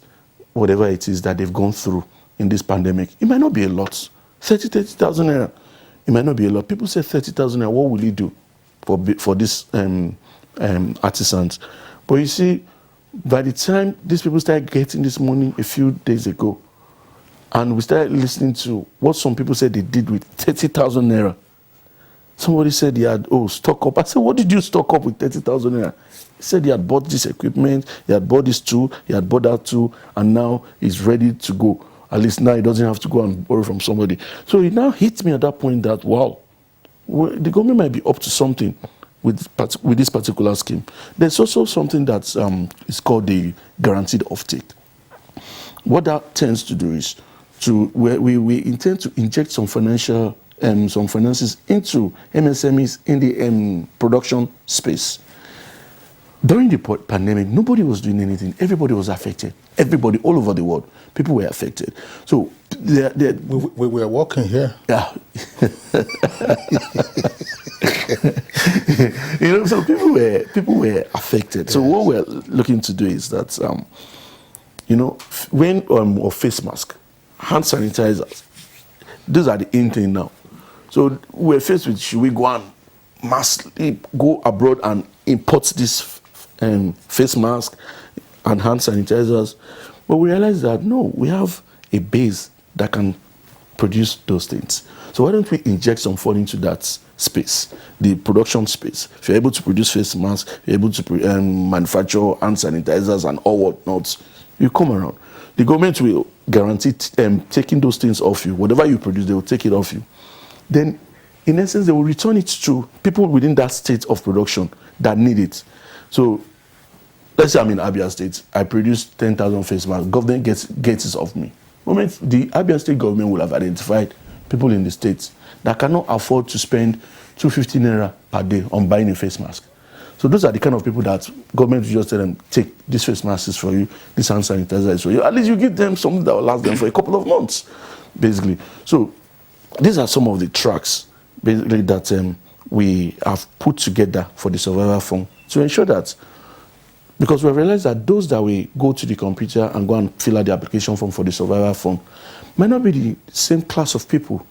Speaker 18: whatever it is that they've gone through in this pandemic. It might not be a lot. 30,000 naira. It might not be a lot. People say 30,000 naira, what will you do for this artisans? But you see, by the time these people started getting this money a few days ago, and we started listening to what some people said they did with 30,000 naira. Somebody said he had, stock up. I said, what did you stock up with 30,000 naira? He said he had bought this equipment, he had bought this tool, he had bought that tool, and now he's ready to go. At least now he doesn't have to go and borrow from somebody. So it now hit me at that point that, wow, the government might be up to something with this particular scheme. There's also something that is called the guaranteed offtake. What that tends to do is we intend to inject some finances into MSMEs in the production space. During the pandemic, nobody was doing anything. Everybody was affected. Everybody, all over the world, people were affected. So
Speaker 3: we were working here.
Speaker 18: Yeah. So people were affected. Yes. So what we're looking to do is that, when or face mask, hand sanitizers, those are the in thing now. So we're faced with, should we go and massively go abroad and import this face mask and hand sanitizers? But we realized that no, we have a base that can produce those things. So why don't we inject some fund into that space, the production space? If you're able to produce face masks, you're able to manufacture hand sanitizers and all whatnot, you come around. The government will guarantee taking those things off you. Whatever you produce, they will take it off you. Then, in essence, they will return it to people within that state of production that need it. So, let's say I'm in Abia State. I produce 10,000 face masks. Government gets it off me. The Abia State government will have identified people in the states that cannot afford to spend 250 naira per day on buying a face mask. So those are the kind of people that government will just tell them, take this face mask is for you, this hand sanitizer is for you. At least you give them something that will last them for a couple of months, basically. So these are some of the tracks, basically, that we have put together for the Survivor Fund to ensure that, because we realized that those that will go to the computer and go and fill out the application form for the Survivor Fund might not be the same class of people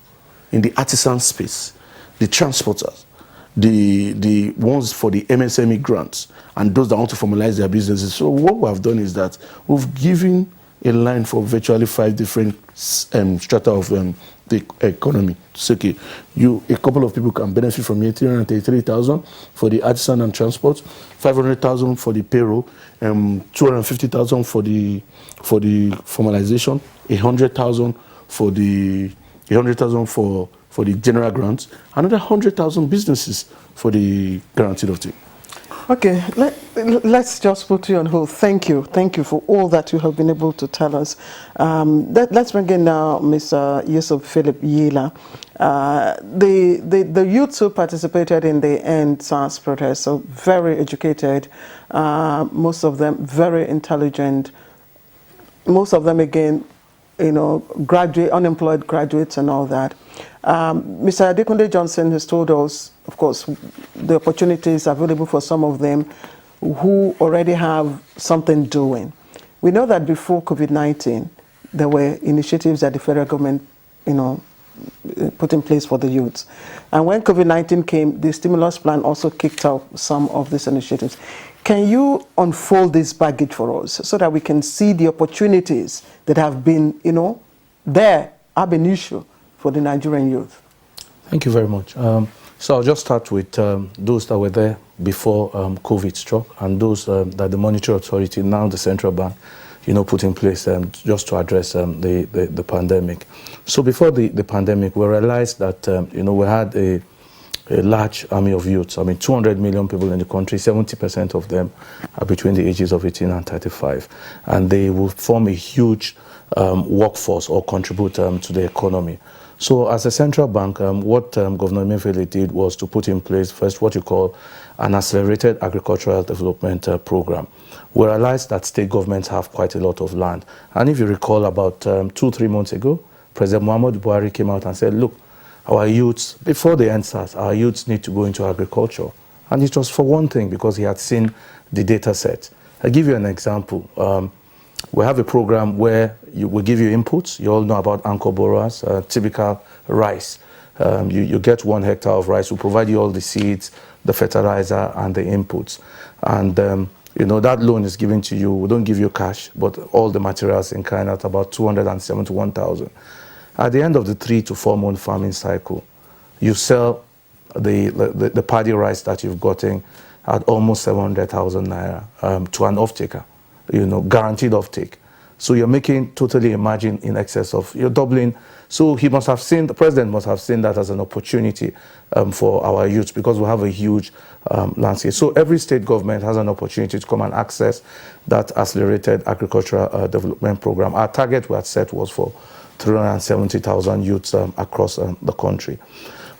Speaker 18: in the artisan space, the transporters, the ones for the MSME grants, and those that want to formalize their businesses. So what we have done is that we've given a line for virtually 5 different strata of the economy. So, okay, a couple of people can benefit from here, 333,000 for the artisan and transport, 500,000 for the payroll, 250,000 for the formalization, 100,000 for the general grants, another 100,000 businesses for the guaranteed offtake.
Speaker 2: Okay, let's just put you on hold. Thank you for all that you have been able to tell us. Let's bring in now Mr. Yusuf Philip Yila. The youths who participated in the End SARS protest are very educated, most of them very intelligent, most of them again unemployed graduates and all that. Mr. Adekunle Johnson has told us, of course, the opportunities available for some of them who already have something doing. We know that before COVID-19, there were initiatives that the federal government, put in place for the youths. And when COVID-19 came, the stimulus plan also kicked off some of these initiatives. Can you unfold this baggage for us so that we can see the opportunities that have been, there, ab initio for the Nigerian youth?
Speaker 17: Thank you very much. So I'll just start with those that were there before COVID struck and those that the Monetary Authority, now the central bank, put in place just to address the pandemic. So before the pandemic, we realized that, we had a large army of youths. 200 million people in the country, 70% of them are between the ages of 18 and 35. And they will form a huge workforce or contribute to the economy. So as a central bank, what Governor Emefiele did was to put in place first what you call an accelerated agricultural development program. We realized that state governments have quite a lot of land. And if you recall, about 2-3 months ago, President Muhammadu Buhari came out and said, look, our youths, before the NSAS, our youths need to go into agriculture. And it was for one thing, because he had seen the data set. I'll give you an example. We have a program where we give you inputs. You all know about anchor borrowers, typical rice. You get 1 hectare of rice. We provide you all the seeds, the fertilizer, and the inputs. And that loan is given to you. We don't give you cash, but all the materials in kind at about 271,000. At the end of the 3 to 4 month farming cycle, you sell the paddy rice that you've gotten at almost 700,000 naira to an off-taker, guaranteed off-take. So you're making totally a margin in excess of, you're doubling. So the president must have seen that as an opportunity for our youth, because we have a huge landscape. So every state government has an opportunity to come and access that accelerated agricultural development program. Our target we had set was for 370,000 youths across the country.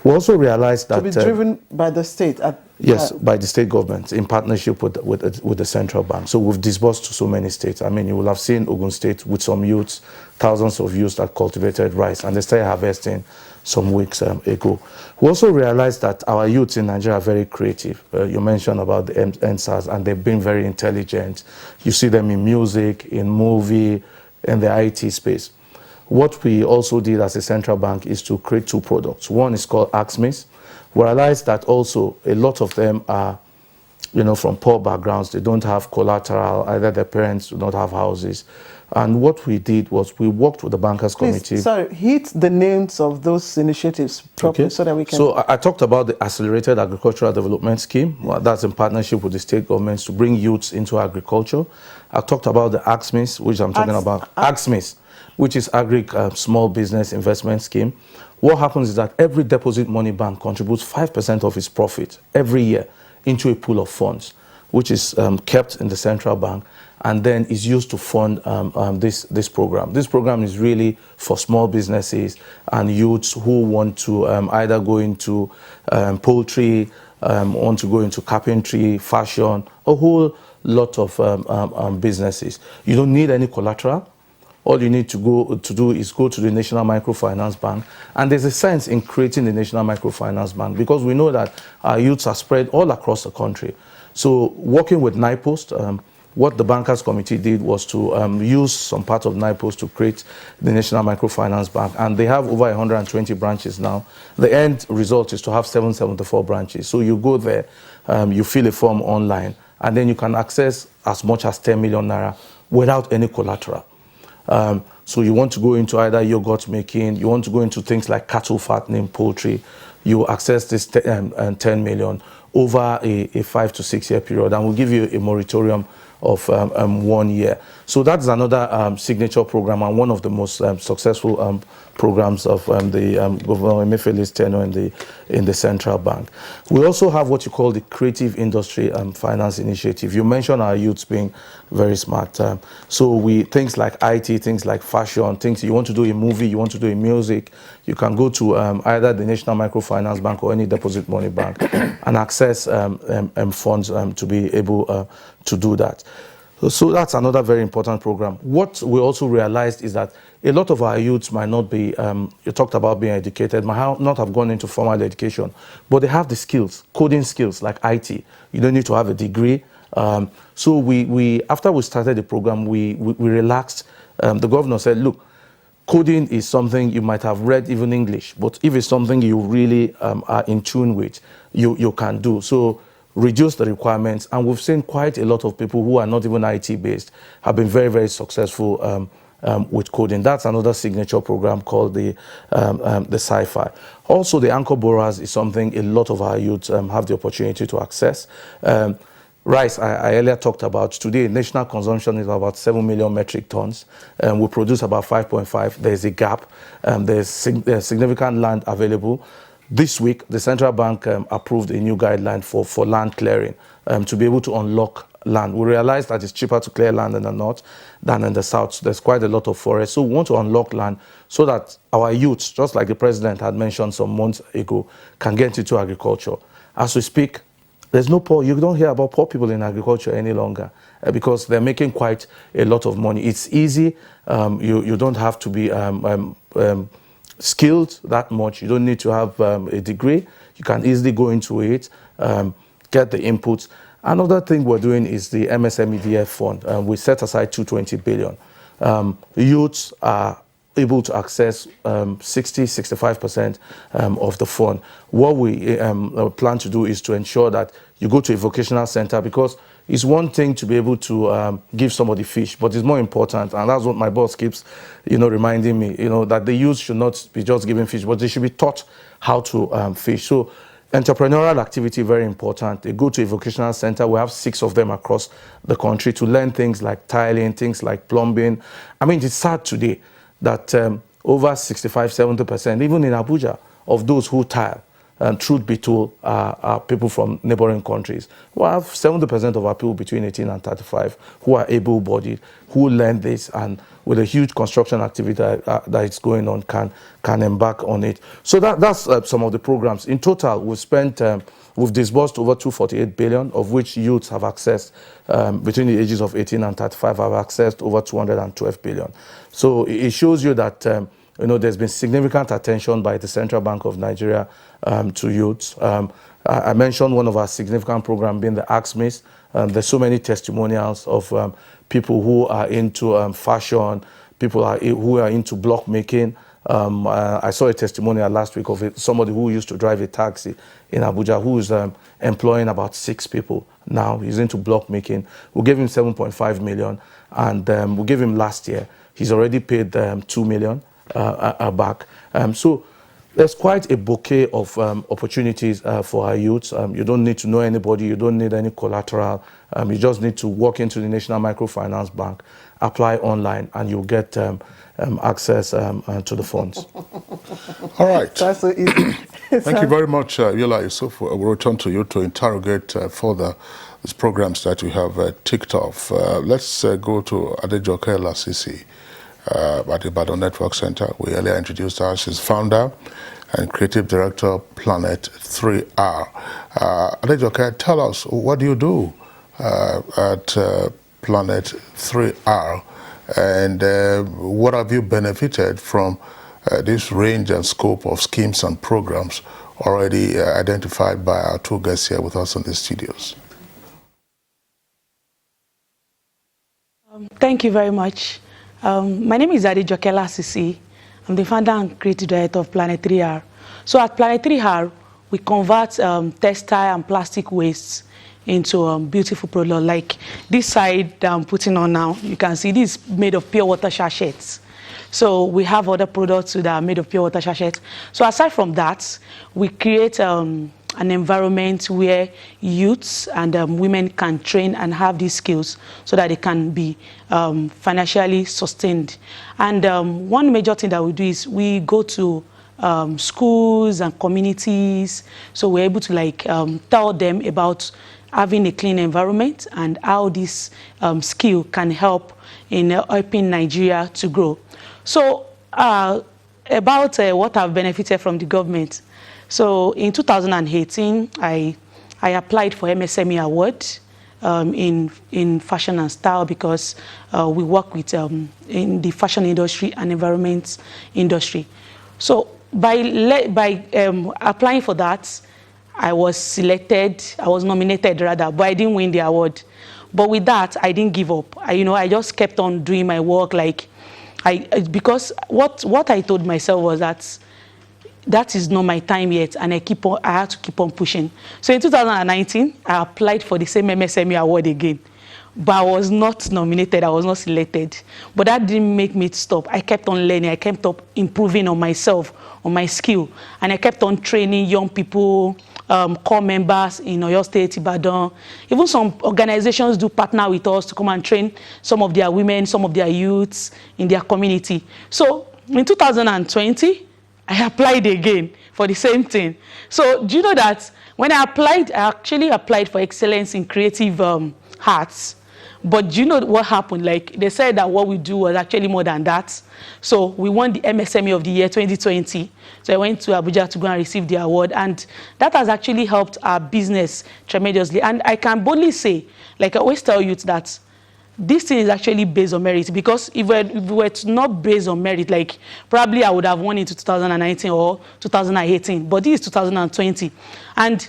Speaker 17: We also realized that...
Speaker 2: To be driven by the state?
Speaker 17: Yes, by the state government in partnership with the central bank. So we've disbursed to so many states. You will have seen Ogun State with some youths, thousands of youths that cultivated rice, and they started harvesting some weeks ago. We also realized that our youths in Nigeria are very creative. You mentioned about the NSAS, and they've been very intelligent. You see them in music, in movie, in the IT space. What we also did as a central bank is to create 2 products. One is called Msmes. We realized that also a lot of them are, from poor backgrounds. They don't have collateral. Either their parents do not have houses. And what we did was we worked with the Bankers Committee.
Speaker 2: Sorry, hit the names of those initiatives properly so that we can...
Speaker 17: So I talked about the Accelerated Agricultural Development Scheme. Well, that's in partnership with the state governments to bring youths into agriculture. I talked about the Msmes, which I'm talking about. Msmes, which is Small Business Investment Scheme. What happens is that every deposit money bank contributes 5% of its profit every year into a pool of funds, which is kept in the central bank and then is used to fund this program. This program is really for small businesses and youths who want to either go into poultry, want to go into carpentry, fashion, a whole lot of businesses. You don't need any collateral. All you need to do is go to the National Microfinance Bank. And there's a sense in creating the National Microfinance Bank because we know that our youths are spread all across the country. So working with NIPOST, what the Bankers Committee did was to use some part of NIPOST to create the National Microfinance Bank. And they have over 120 branches now. The end result is to have 774 branches. So you go there, you fill a form online, and then you can access as much as 10 million naira without any collateral. So you want to go into either yogurt making, you want to go into things like cattle fattening, poultry, you access this 10 million over a 5 to 6 year period, and we'll give you a moratorium of 1 year. So that's another signature program and one of the most successful programs of the Governor Emefiele's tenure in the central bank. We also have what you call the Creative Industry Finance Initiative. You mentioned our youths being very smart. So things like IT, things like fashion, things you want to do in movie, you want to do in music, you can go to either the National Microfinance Bank or any deposit money bank and access funds to be able to do that. So that's another very important program. What we also realized is that a lot of our youths might not be, you talked about being educated, might not have gone into formal education, but they have the skills, coding skills like IT. You don't need to have a degree. So after we started the program, we relaxed. The governor said, look, coding is something you might have read even English, but if it's something you really are in tune with, you can do. So reduce the requirements, and we've seen quite a lot of people who are not even IT based have been very, very successful with coding. That's another signature program called the Sci-Fi. Also, the Anchor Borrowers is something a lot of our youths have the opportunity to access. Rice, I earlier talked about. Today, national consumption is about 7 million metric tons. We produce about 5.5. There's a gap. There's significant land available. This week, the central bank approved a new guideline for land clearing to be able to unlock land. We realized that it's cheaper to clear land in the north than in the south. So there's quite a lot of forest. So we want to unlock land so that our youths, just like the president had mentioned some months ago, can get into agriculture. As we speak, there's no poor. You don't hear about poor people in agriculture any longer because they're making quite a lot of money. It's easy. You don't have to be skilled that much. You don't need to have a degree. You can easily go into it, get the inputs. Another thing we're doing is the Msmedf Fund. We set aside 220 billion. Youths are able to access 60-65% of the fund. What we plan to do is to ensure that you go to a vocational center, because it's one thing to be able to give somebody fish, but it's more important, and that's what my boss keeps, reminding me, that the youth should not be just given fish, but they should be taught how to fish. So entrepreneurial activity, very important. They go to a vocational center. We have 6 of them across the country to learn things like tiling, things like plumbing. I mean, it's sad today that over 65-70%, even in Abuja, of those who tile, truth be told, are people from neighboring countries. We have 70% of our people between 18 and 35 who are able-bodied, who learn this, and with a huge construction activity that is going on, can embark on it. So that's some of the programs. In total, we've disbursed over 248 billion, of which youths have accessed, between the ages of 18 and 35, have accessed over 212 billion. So it shows you that there's been significant attention by the Central Bank of Nigeria to youths. I mentioned one of our significant programs being the Msmes. There's so many testimonials of people who are into fashion, people who are into block making. I saw a testimonial last week of somebody who used to drive a taxi in Abuja who is employing about 6 people. Now he's into block making. We gave him 7.5 million, and we gave him last year. He's already paid 2 million back. So there's quite a bouquet of opportunities for our youths. You don't need to know anybody. You don't need any collateral. You just need to walk into the National Microfinance Bank, apply online, and you'll get access to the funds.
Speaker 3: All right.
Speaker 2: That's so easy.
Speaker 3: Thank you very much, Yila, Yusuf. We'll return to you to interrogate further these programs that you have ticked off. Let's go to Adejoke Lasisi at the Ibadan Network Center. We earlier introduced her. She's founder and creative director of Planet 3R. Adejoke, tell us, what do you do at Planet 3R, and what have you benefited from this range and scope of schemes and programs already identified by our 2 guests here with us in the studios?
Speaker 19: Thank you very much. My name is Adejoke Lasisi. I'm the founder and creative director of Planet 3R. So at Planet 3R, we convert textile and plastic wastes into beautiful products. Like this side that I'm putting on now, you can see this is made of pure water sachets. So we have other products that are made of pure water sachets. So aside from that, we create an environment where youths and women can train and have these skills so that they can be financially sustained. And one major thing that we do is we go to schools and communities, so we're able to tell them about having a clean environment and how this skill can help in helping Nigeria to grow. So about what I've benefited from the government. So in 2018, I applied for MSME award in fashion and style, because we work with in the fashion industry and environment industry. So by applying for that, I was selected, I was nominated rather, but I didn't win the award. But with that, I didn't give up. I just kept on doing my work, because what I told myself was that is not my time yet, and I had to keep on pushing. So in 2019, I applied for the same MSME award again, but I was not nominated, I was not selected. But that didn't make me stop. I kept on learning, I kept on improving on myself, on my skill, and I kept on training young people, core members in Oyo State, Ibadan. Even some organizations do partner with us to come and train some of their women, some of their youths in their community. So in 2020, I applied again for the same thing. So do you know that when I applied, I actually applied for excellence in creative arts. But do you know what happened? Like, they said that what we do was actually more than that. So we won the MSME of the year 2020. So I went to Abuja to go and receive the award. And that has actually helped our business tremendously. And I can boldly say, like I always tell youth, that this thing is actually based on merit, because if it were not based on merit, like probably I would have won into 2019 or 2018, but this is 2020. And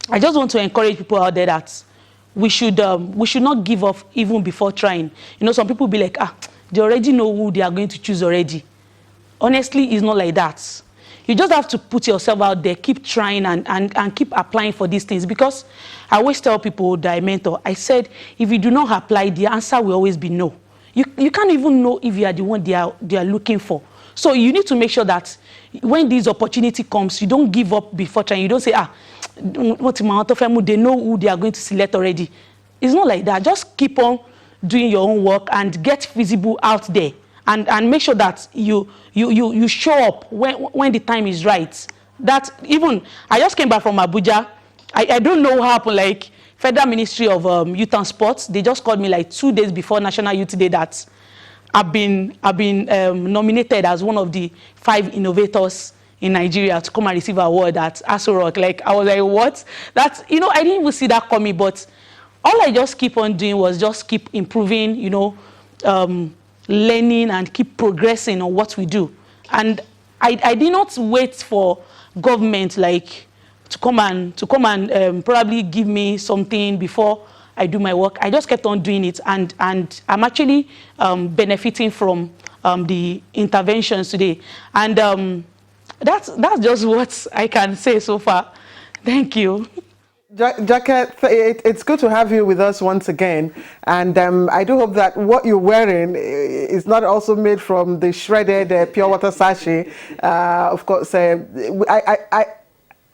Speaker 19: I just want to encourage people out there that we should not give up even before trying. Some people be like, they already know who they are going to choose already. Honestly, it's not like that. You just have to put yourself out there, keep trying and keep applying for these things. Because I always tell people that I mentor, I said, if you do not apply, the answer will always be no. You can't even know if you are the one they are looking for. So you need to make sure that when this opportunity comes, you don't give up before trying. You don't say, they know who they are going to select already. It's not like that. Just keep on doing your own work and get visible out there. And make sure that you show up when the time is right. That even, I just came back from Abuja. I don't know what happened, like Federal Ministry of Youth and Sports, they just called me like 2 days before National Youth Day that I've been nominated as one of the 5 innovators in Nigeria to come and receive an award at Aso Rock. Like, I was like, what? That's, I didn't even see that coming, but all I just keep on doing was just keep improving, learning and keep progressing on what we do. And I did not wait for government to come and probably give me something before I do my work. I just kept on doing it, and I'm actually benefiting from the interventions today. And that's just what I can say so far. Thank you.
Speaker 2: Jacket, it's good to have you with us once again, and I do hope that what you're wearing is not also made from the shredded pure water sachet. Of course,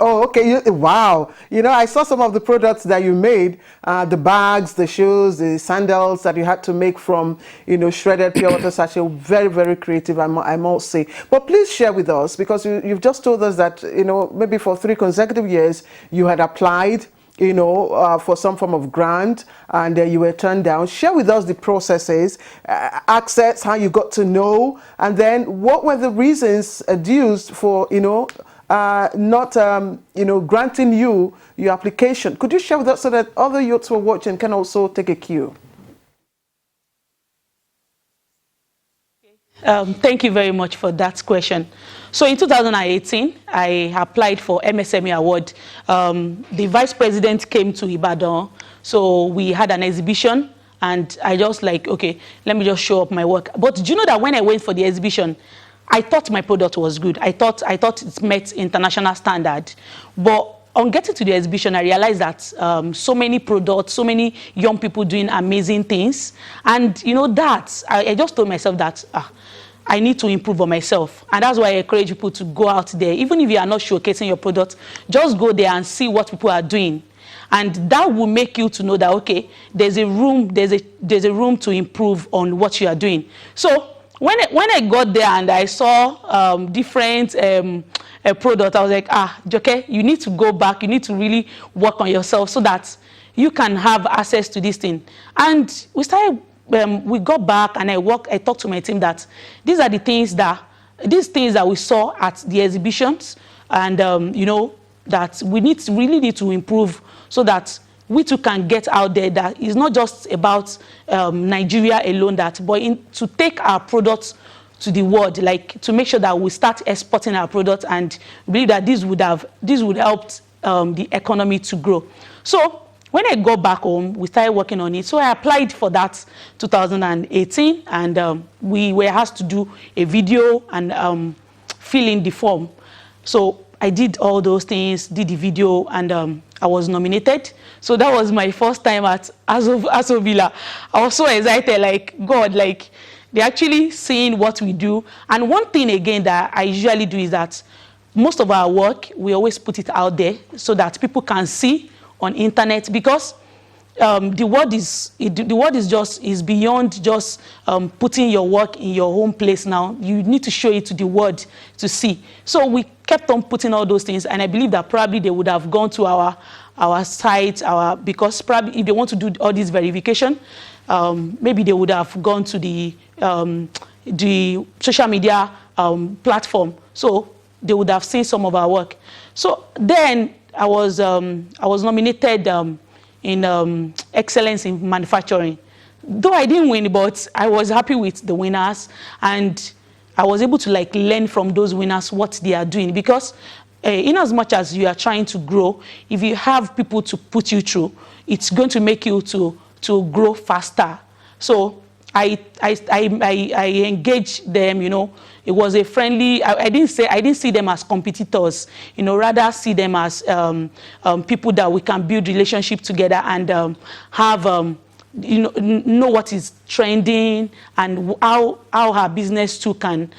Speaker 2: oh, okay. Wow. I saw some of the products that you made, the bags, the shoes, the sandals that you had to make from, shredded pure water sachet. Very, very creative, I must say. But please share with us, because you've just told us that, maybe for 3 consecutive years, you had applied, for some form of grant, and you were turned down. Share with us the processes, access, how you got to know, and then what were the reasons adduced for, not granting you your application. Could you share with us so that other youths who are watching can also take a cue?
Speaker 19: Thank you very much for that question. So in 2018, I applied for MSME award. The vice president came to Ibadan, so we had an exhibition, and I just okay, let me just show up my work. But do you know that when I went for the exhibition, I thought my product was good. I thought it met international standard. But on getting to the exhibition, I realized that so many products, so many young people doing amazing things. And I just told myself that I need to improve on myself. And that's why I encourage people to go out there. Even if you are not showcasing your product, just go there and see what people are doing. And that will make you to know that, okay, there's a room to improve on what you are doing. So when I got there and I saw different products, I was like, Joke, you need to go back. You need to really work on yourself so that you can have access to this thing. And we got back, and I talked to my team that these are the things that we saw at the exhibitions, and that we really need to improve so that we too can get out there, that it's not just about Nigeria alone, that, but to take our products to the world, like to make sure that we start exporting our products, and believe that this would help the economy to grow. So when I got back home, we started working on it. So I applied for that 2018, and we were asked to do a video and fill in the form. So I did all those things, did the video, and I was nominated. So that was my first time at Yila. I was so excited, like, God, like, they're actually seeing what we do. And one thing, again, that I usually do is that most of our work, we always put it out there so that people can see on internet, because the world is beyond just putting your work in your home place now. You need to show it to the world to see. So we kept on putting all those things, and I believe that probably they would have gone to our site, because probably if they want to do all this verification, maybe they would have gone to the social media platform, so they would have seen some of our work. So then I was nominated in excellence in manufacturing. Though I didn't win, but I was happy with the winners, and I was able to like learn from those winners what they are doing, because in as much as you are trying to grow, if you have people to put you through, it's going to make you to grow faster. So I engaged them, you know. It was a friendly, I didn't see them as competitors, you know, rather see them as people that we can build relationship together and have, you know what is trending, and how our business too can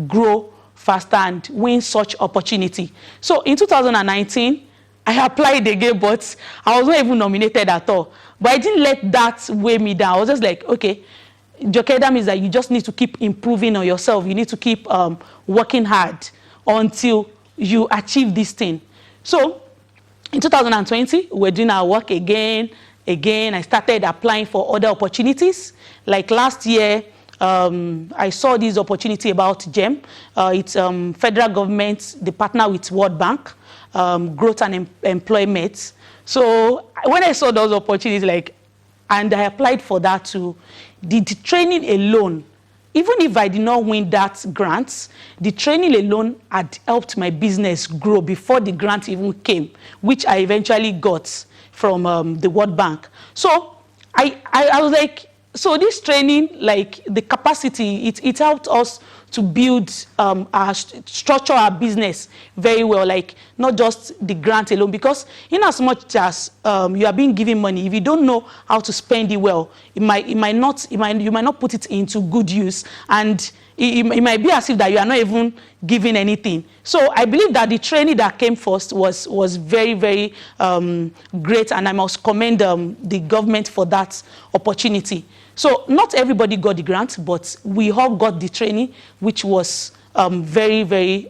Speaker 19: grow faster and win such opportunity. So in 2019, I applied again, but I was not even nominated at all. But I didn't let that weigh me down. I was just like, okay, Jokeda means that you just need to keep improving on yourself. You need to keep working hard until you achieve this thing. So in 2020, we're doing our work again. I started applying for other opportunities. Like last year, I saw this opportunity about GEM. It's federal government, they partner with World Bank, growth and employment. So when I saw those opportunities, and I applied for that too, the training alone, even if I did not win that grant, the training alone had helped my business grow before the grant even came, which I eventually got from the World Bank. So I was like, so this training, like the capacity, it helped us to build structure our business very well, like not just the grant alone, because in as much as you are being given money, if you don't know how to spend it well, you might not put it into good use, and it might be as if that you are not even giving anything. So I believe that the training that came first was very, very great, and I must commend the government for that opportunity. So not everybody got the grant, but we all got the training, which was very, very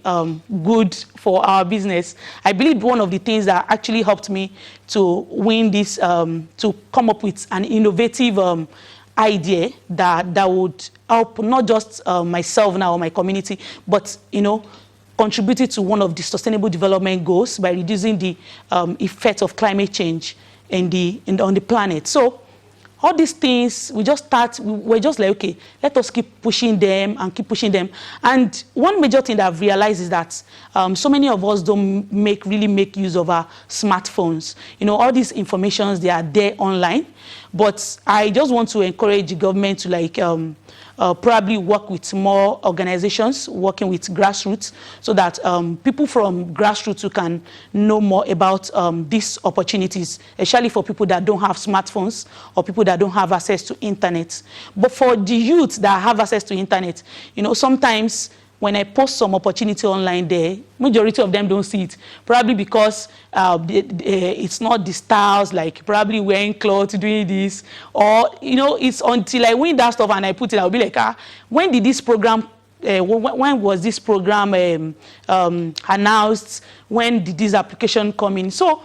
Speaker 19: good for our business. I believe one of the things that actually helped me to win this, to come up with an innovative idea that would help not just myself now or my community, but, you know, contributed to one of the Sustainable Development Goals by reducing the effect of climate change on the planet. So all these things, we're just like, okay, let us keep pushing them and keep pushing them. And one major thing that I've realized is that so many of us don't really make use of our smartphones. You know, all these informations, they are there online. But I just want to encourage the government to like probably work with more organizations working with grassroots, so that people from grassroots who can know more about these opportunities, especially for people that don't have smartphones or people that don't have access to internet. But for the youth that have access to internet, you know, sometimes when I post some opportunity online there, majority of them don't see it. Probably because it's not the styles, like probably wearing clothes, doing this. Or, you know, it's until I win that stuff and I put it, I'll be like, when did this program, when was this program announced? When did this application come in? So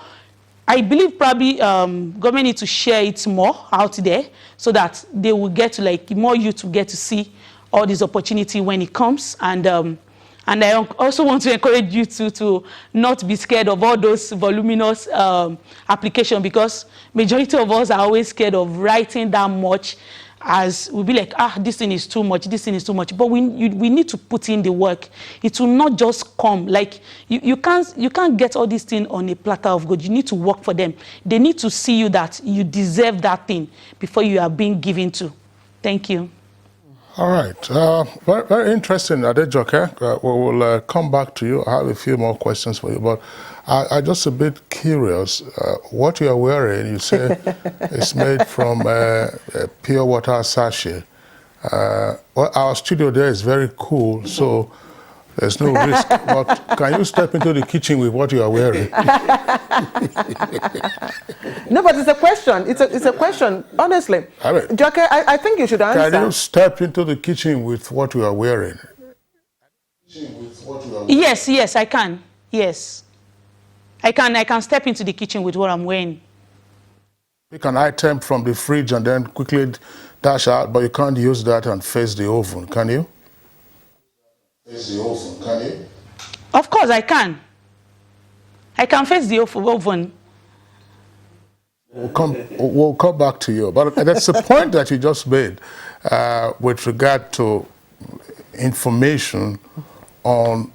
Speaker 19: I believe probably government needs to share it more out there, so that they will get to, like, more youth to get to see all this opportunity when it comes, and And I also want to encourage you to not be scared of all those voluminous applications, because majority of us are always scared of writing that much, as we'll be like, this thing is too much, this thing is too much. But we need to put in the work. It will not just come. Like, you can't get all these things on a platter of gold. You need to work for them. They need to see you that you deserve that thing before you are being given to. Thank you.
Speaker 3: All right. Very, very interesting, Adejoke. We will come back to you. I have a few more questions for you, but I'm just a bit curious. What you are wearing, you say, is made from pure water sachet. Well, our studio there is very cool, so there's no risk. But can you step into the kitchen with what you are wearing?
Speaker 2: No, but it's a question. It's a question. Honestly, I mean, Joke, I think you should answer.
Speaker 3: Can you step into the kitchen with what you are wearing?
Speaker 19: Yes, I can. Yes, I can step into the kitchen with what I'm wearing.
Speaker 3: Pick an item from the fridge and then quickly dash out, but you can't use that and face the oven, can you? Face the oven, can you?
Speaker 19: Of course, I can. I can face the oven.
Speaker 3: We'll come back to you. But that's the point that you just made with regard to information on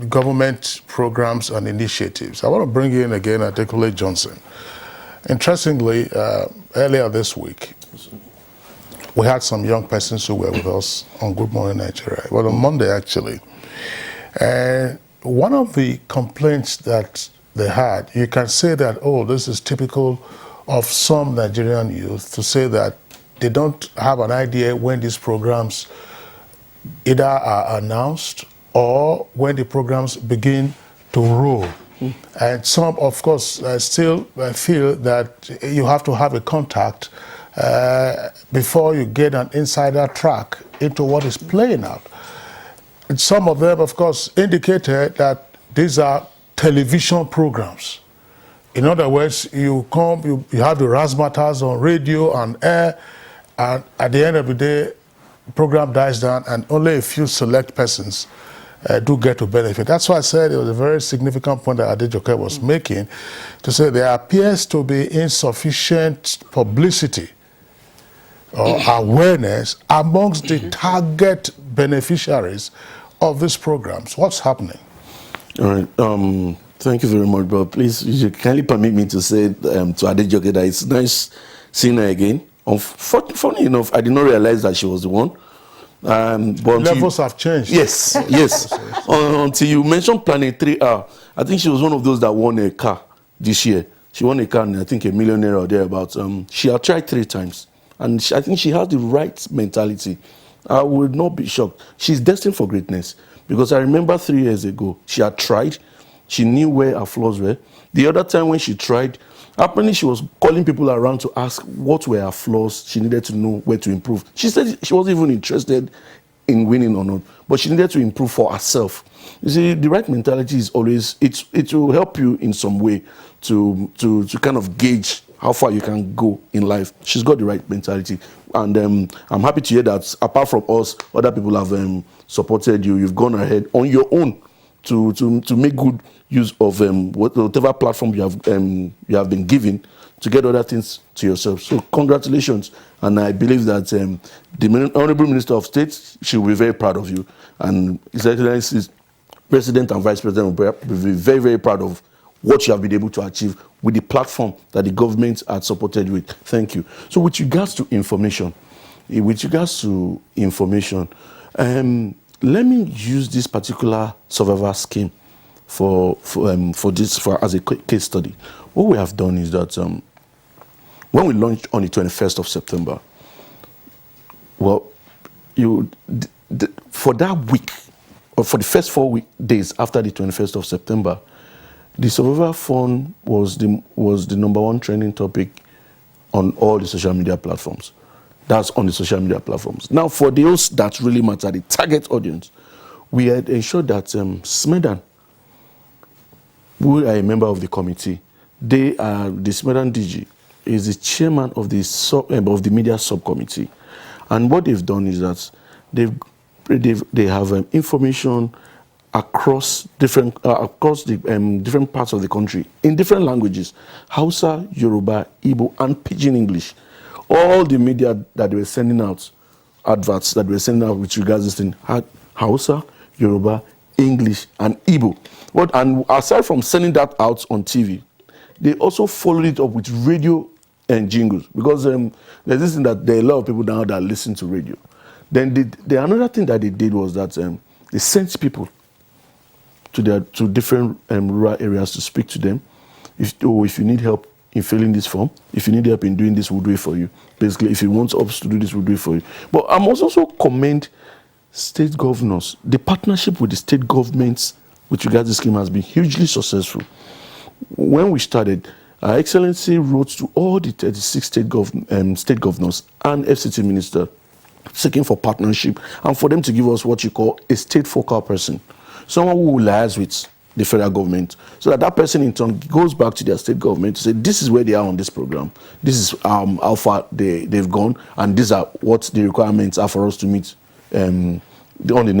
Speaker 3: government programs and initiatives. I want to bring you in again Adekunle Johnson. Interestingly, earlier this week, we had some young persons who were with us on Good Morning Nigeria. Well, on Monday, actually. And one of the complaints that they had, you can say that, oh, this is typical of some Nigerian youth, to say that they don't have an idea when these programs either are announced or when the programs begin to roll. And some, of course, still feel that you have to have a contact before you get an insider track into what is playing out. And some of them, of course, indicated that these are television programs. In other words, you have the razzmatazz on radio and air, and at the end of the day, the program dies down and only a few select persons do get to benefit. That's why I said it was a very significant point that Adejoke was making, to say there appears to be insufficient publicity or awareness amongst the target beneficiaries of these programs. What's happening?
Speaker 18: All right. Thank you very much, but please, you kindly permit me to say to Adejoke that it's nice seeing her again. Funny enough, I did not realize that she was the one. But
Speaker 3: levels have changed.
Speaker 18: Yes, yes. Until you mentioned Planet 3R, I think she was one of those that won a car this year. She won a car, and I think $1 million or thereabouts. She had tried 3 times, and I think she has the right mentality. I would not be shocked. She's destined for greatness, because I remember 3 years ago, she had tried. She knew where her flaws were. The other time when she tried, apparently she was calling people around to ask what were her flaws. She needed to know where to improve. She said she wasn't even interested in winning or not, but she needed to improve for herself. You see, the right mentality is always, it will help you in some way to kind of gauge how far you can go in life. She's got the right mentality. And I'm happy to hear that apart from us, other people have supported you. You've gone ahead on your own to make good use of whatever platform you have been given to get other things to yourself. So congratulations, and I believe that the Honourable Minister of State, she will be very proud of you, and His Excellency President and Vice President will be very, very proud of what you have been able to achieve with the platform that the government had supported you with. Thank you. So with regards to information, let me use this particular survivor scheme as a case study. What we have done is that when we launched on the 21st of September, well, for that week, or for the first 4 days after the 21st of September, the Survivor Fund was the #1 trending topic on all the social media platforms. That's on the social media platforms. Now, for those that really matter, the target audience, we had ensured that Smedan, who are a member of the committee, the Smedan DG is the chairman of the media subcommittee, and what they've done is that they have information across the different parts of the country in different languages: Hausa, Yoruba, Igbo, and Pidgin English. All the media that they were sending out, adverts that they were sending out with regards to this thing, had Hausa, Yoruba, English, and Igbo. And aside from sending that out on TV, they also followed it up with radio and jingles, because there's this thing that there are a lot of people now that listen to radio. Then another thing that they did was that they sent people to different rural areas to speak to them. If you need help in filling this form, if you need help in doing this, we'll do it for you. Basically, if you want us to do this, we'll do it for you. But I must also commend state governors. The partnership with the state governments with regards to the scheme has been hugely successful. When we started, Our Excellency wrote to all the 36 state governors and FCT minister seeking for partnership and for them to give us what you call a state focal person, someone who will liaise with the federal government, so that person in turn goes back to their state government to say, this is where they are on this program, this is how far they've gone, and these are what the requirements are for us to meet on the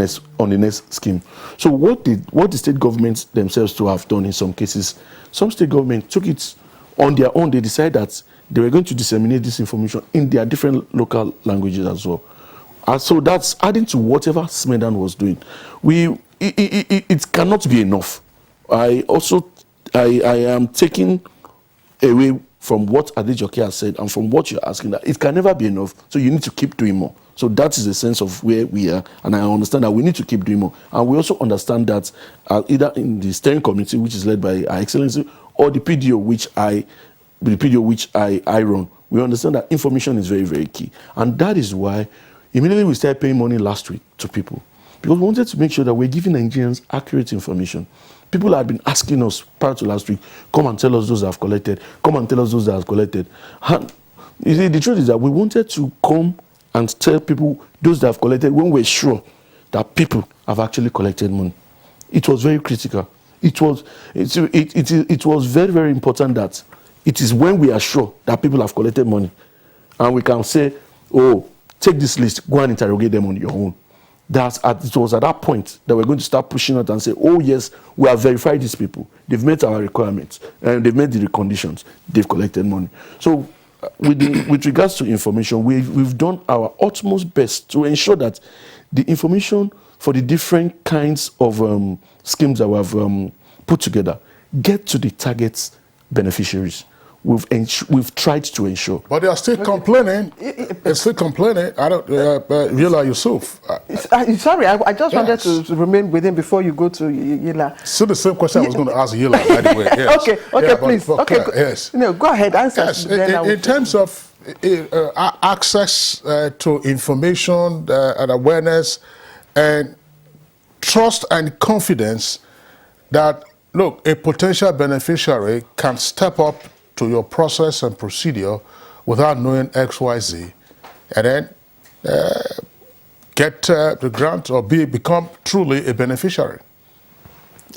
Speaker 18: next scheme. So what the state governments themselves to have done in some cases, some state government took it on their own. They decided that they were going to disseminate this information in their different local languages as well. So that's adding to whatever Smedan was doing. It cannot be enough. I am taking away from what Adejoke has said and from what you're asking, that it can never be enough. So you need to keep doing more. So that is the sense of where we are, and I understand that we need to keep doing more. And we also understand that either in the steering committee, which is led by Our Excellency, or the PDO which I run, we understand that information is very, very key. And that is why immediately we started paying money last week to people, because we wanted to make sure that we're giving Nigerians accurate information. People had been asking us prior to last week, come and tell us those that have collected, come and tell us those that have collected. And you see, the truth is that we wanted to come and tell people those that have collected when we're sure that people have actually collected money. It was very critical. It was very, very important that it is when we are sure that people have collected money and we can say, oh, take this list, go and interrogate them on your own. It was at that point that we're going to start pushing out and say, oh yes, we have verified these people. They've met our requirements and they've met the conditions. They've collected money. So with regards to information, we've done our utmost best to ensure that the information for the different kinds of schemes that we have put together get to the target beneficiaries. We've tried to ensure.
Speaker 3: But they are still complaining. They're still complaining. I don't, Yila, Yusuf.
Speaker 2: Sorry, I just wanted to remain with him before you go to Yila.
Speaker 3: So the same question I was going to ask Yila, by the way. Yes.
Speaker 2: Okay, please.
Speaker 3: Yes.
Speaker 2: No, go ahead, answer.
Speaker 3: Yes. In terms of access to information and awareness and trust and confidence that, look, a potential beneficiary can step up to your process and procedure without knowing XYZ, and then get the grant or become truly a beneficiary.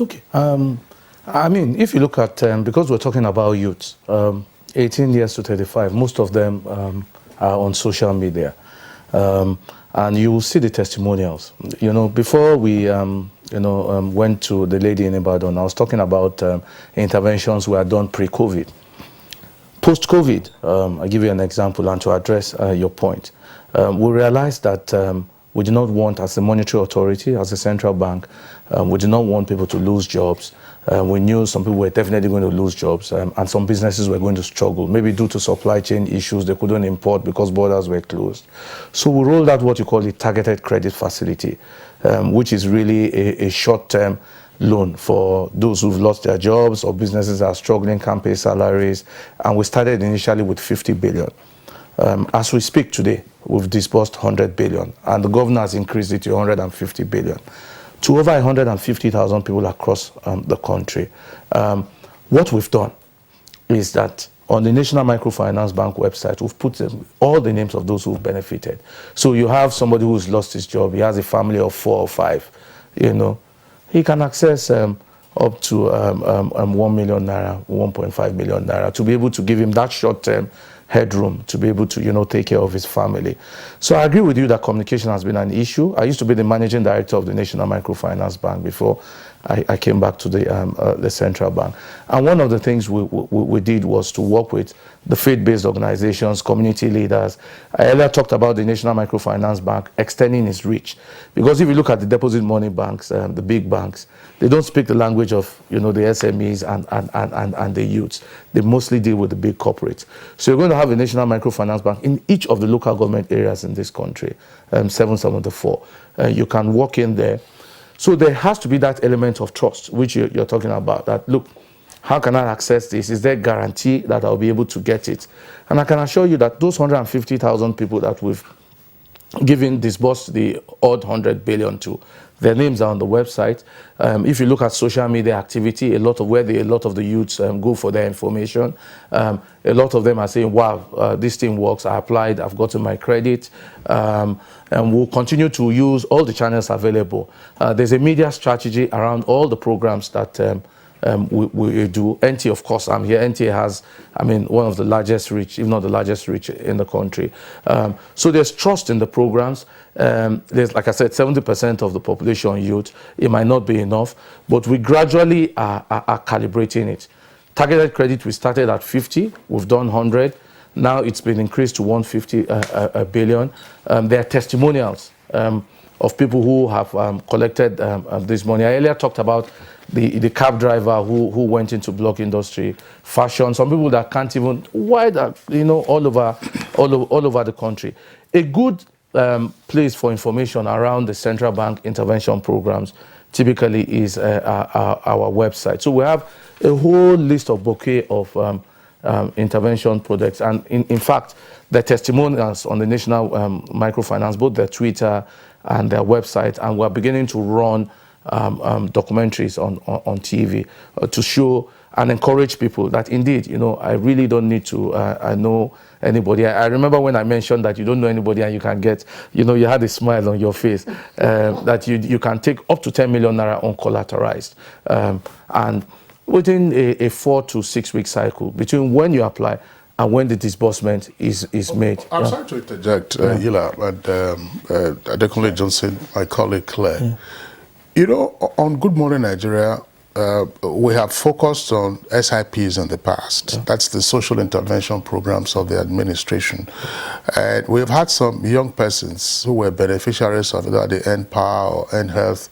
Speaker 17: Okay. I mean, if you look at, because we're talking about youth, 18 years to 35, most of them are on social media. And you will see the testimonials. You know, before we went to the lady in Ibadan, I was talking about interventions we had done pre-COVID. Post-COVID, I'll give you an example, and to address your point. We realized that we do not want, as a monetary authority, as a central bank, we do not want people to lose jobs. We knew some people were definitely going to lose jobs, and some businesses were going to struggle, maybe due to supply chain issues. They couldn't import because borders were closed. So we rolled out what you call the targeted credit facility, which is really a short-term loan for those who've lost their jobs or businesses that are struggling, can't pay salaries. And we started initially with 50 billion. As we speak today, we've disbursed 100 billion, and the governor has increased it to 150 billion. To over 150,000 people across the country. What we've done is that on the National Microfinance Bank website, we've put all the names of those who've benefited. So you have somebody who's lost his job, he has a family of 4 or 5, you know, he can access up to 1 million naira, 1.5 million naira to be able to give him that short-term headroom to be able to, take care of his family. So I agree with you that communication has been an issue. I used to be the managing director of the National Microfinance Bank before I came back to the central bank. And one of the things we did was to work with the faith-based organizations, community leaders. I earlier talked about the National Microfinance Bank extending its reach. Because if you look at the deposit money banks, the big banks, they don't speak the language of the SMEs and the youths. They mostly deal with the big corporates. So you're going to have a National Microfinance Bank in each of the local government areas in this country, 774. You can walk in there. So there has to be that element of trust, which you're talking about, that, look, how can I access this? Is there a guarantee that I'll be able to get it? And I can assure you that those 150,000 people that we've disbursed the odd 100 billion to, their names are on the website. If you look at social media activity, a lot of the youths go for their information. A lot of them are saying, wow, this thing works, I applied, I've gotten my credit. And we'll continue to use all the channels available. There's a media strategy around all the programs that we do. NTA, of course, I'm here. NTA has, one of the largest reach, if not the largest reach in the country. So there's trust in the programs. There's, like I said, 70% of the population youth. It might not be enough, but we gradually are calibrating it. Targeted credit, we started at 50, we've done 100. Now it's been increased to 150 billion. There are testimonials of people who have collected this money. I earlier talked about the cab driver who went into block industry, fashion, some people that can't even, all over the country. A good place for information around the central bank intervention programs typically is our website. So we have a whole list of bouquet of intervention products, and in fact, the testimonials on the National Microfinance, both their Twitter and their website, and we're beginning to run documentaries on TV to show and encourage people that indeed, I really don't need to know anybody. I remember when I mentioned that you don't know anybody and you can get, you had a smile on your face, that you can take up to 10 million naira uncollateralized. And within a 4 to 6 week cycle between when you apply and when the disbursement is made.
Speaker 3: I'm sorry to interject, Yila, and Adekunle Johnson, my colleague Claire. On Good Morning Nigeria, we have focused on SIPs in the past. That's the social intervention programs of the administration. And we've had some young persons who were beneficiaries of the NPower or NHealth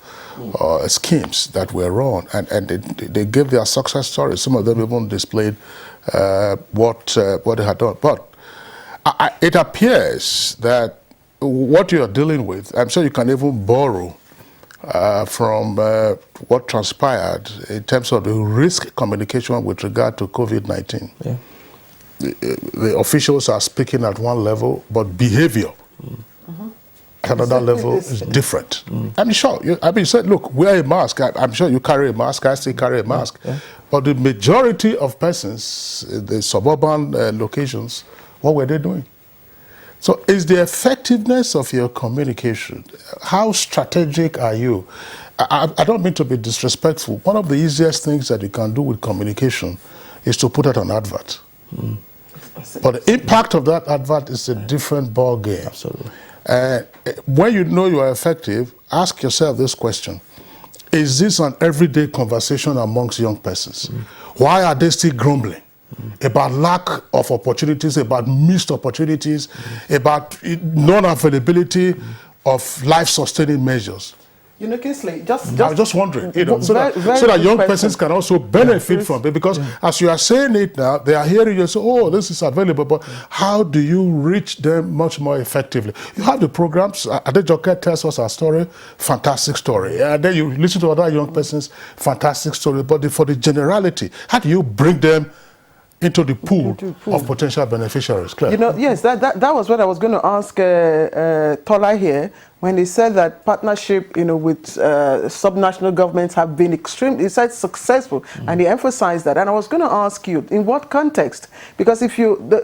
Speaker 3: schemes that were run. And they gave their success stories. Some of them even displayed what they had done. But it appears that what you're dealing with, I'm sure you can even borrow from what transpired in terms of the risk communication with regard to COVID-19.
Speaker 17: Yeah.
Speaker 3: The officials are speaking at one level, but behavior at another level is different. I'm sure, you said, look, wear a mask. I'm sure you carry a mask, I still carry a mask. But the majority of persons in the suburban locations, what were they doing? So is the effectiveness of your communication, how strategic are you? I don't mean to be disrespectful. One of the easiest things that you can do with communication is to put out an advert. But the impact of that advert is a different ball game.
Speaker 17: Absolutely.
Speaker 3: When you know you are effective, ask yourself this question. Is this an everyday conversation amongst young persons? Why are they still grumbling about lack of opportunities, about missed opportunities, about non-availability of life-sustaining measures?
Speaker 2: Kingsley,
Speaker 3: I was just wondering, so that young persons can also benefit from it, because as you are saying it now, they are hearing you say, oh, this is available, but how do you reach them much more effectively? You have the programs. Adejoke tells us a story, fantastic story. And then you listen to other young persons, fantastic story. But for the generality, how do you bring them into the pool of potential beneficiaries? Claire?
Speaker 2: Yes, that was what I was going to ask Tola here, when he said that partnership, with subnational governments have been extremely, he said successful, and he emphasized that. And I was going to ask you, in what context? Because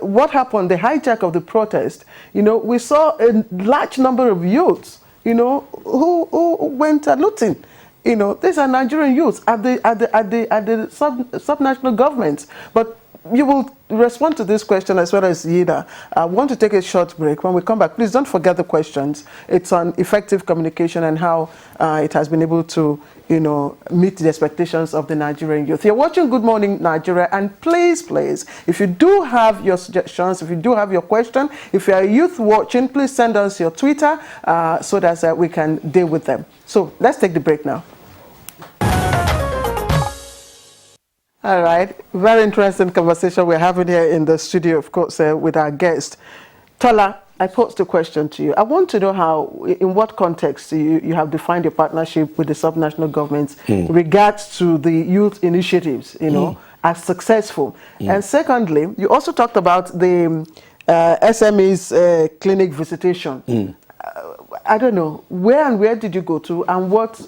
Speaker 2: what happened, the hijack of the protest, we saw a large number of youths, who went looting. These are Nigerian youths at the subnational governments. But you will respond to this question as well as Yila. I want to take a short break. When we come back, please don't forget the questions. It's on effective communication and how it has been able to, meet the expectations of the Nigerian youth. You're watching Good Morning Nigeria, and please, if you do have your suggestions, if you do have your question, if you're a youth watching, please send us your Twitter so that we can deal with them. So let's take the break now. All right, very interesting conversation we're having here in the studio, of course, with our guest. Tola, I posed a question to you. I want to know how, in what context you have defined your partnership with the subnational governments in regards to the youth initiatives, as successful. And secondly, you also talked about the SMEs clinic visitation. I don't know, where did you go to, and what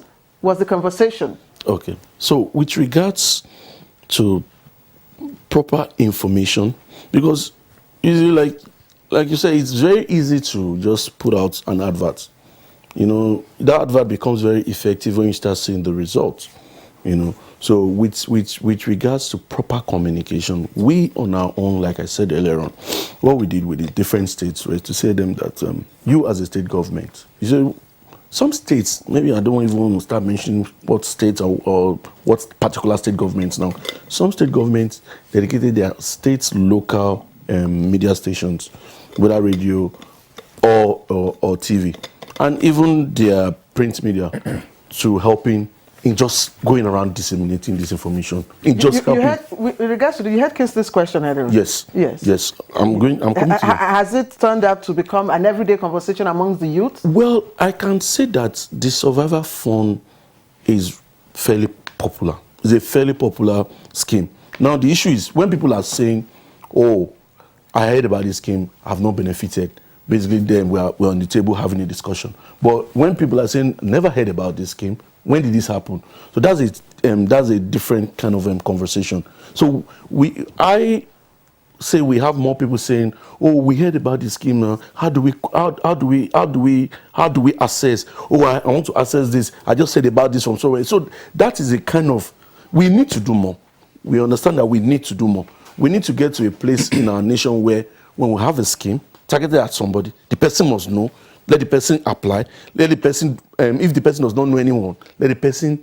Speaker 2: was the conversation?
Speaker 18: Okay, so with regards to proper information, because usually, like you say, it's very easy to just put out an advert. That advert becomes very effective when you start seeing the results. So with regards to proper communication, we on our own, like I said earlier on, what we did with the different states was to say them that you as a state government, you say, some states, maybe I don't even want to start mentioning what states or what particular state governments now. Some state governments dedicated their state's local media stations, whether radio or TV, and even their print media to helping in just going around disseminating this information. In just helping.
Speaker 2: With regards to you had kissed this question earlier.
Speaker 18: Yes. I'm coming to
Speaker 2: Has it turned out to become an everyday conversation amongst the youth?
Speaker 18: Well, I can say that the Survivor Fund is fairly popular. It's a fairly popular scheme. Now, the issue is when people are saying, oh, I heard about this scheme, I've not benefited. Basically, then we're on the table having a discussion. But when people are saying, never heard about this scheme, when did this happen? So that's a different kind of conversation. So I say we have more people saying, oh, we heard about this scheme now. How do we assess? Oh, I want to assess this. I just said about this from somewhere. So that is a kind of, we need to do more. We understand that we need to do more. We need to get to a place in our nation where when we have a scheme targeted at somebody, the person must know, let the person apply, let the person, if the person does not know anyone, let the person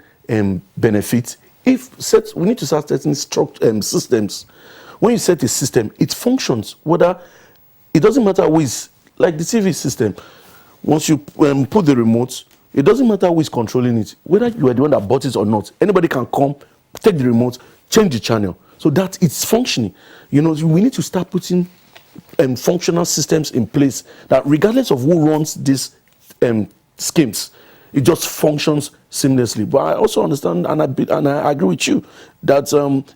Speaker 18: benefit. We need to start setting systems. When you set a system, it functions. Whether it doesn't matter who is, like the TV system. Once you put the remote, it doesn't matter who is controlling it. Whether you are the one that bought it or not, anybody can come, take the remote, change the channel, so that it's functioning. We need to start putting functional systems in place that, regardless of who runs these schemes, it just functions seamlessly. But I also understand and I agree with you that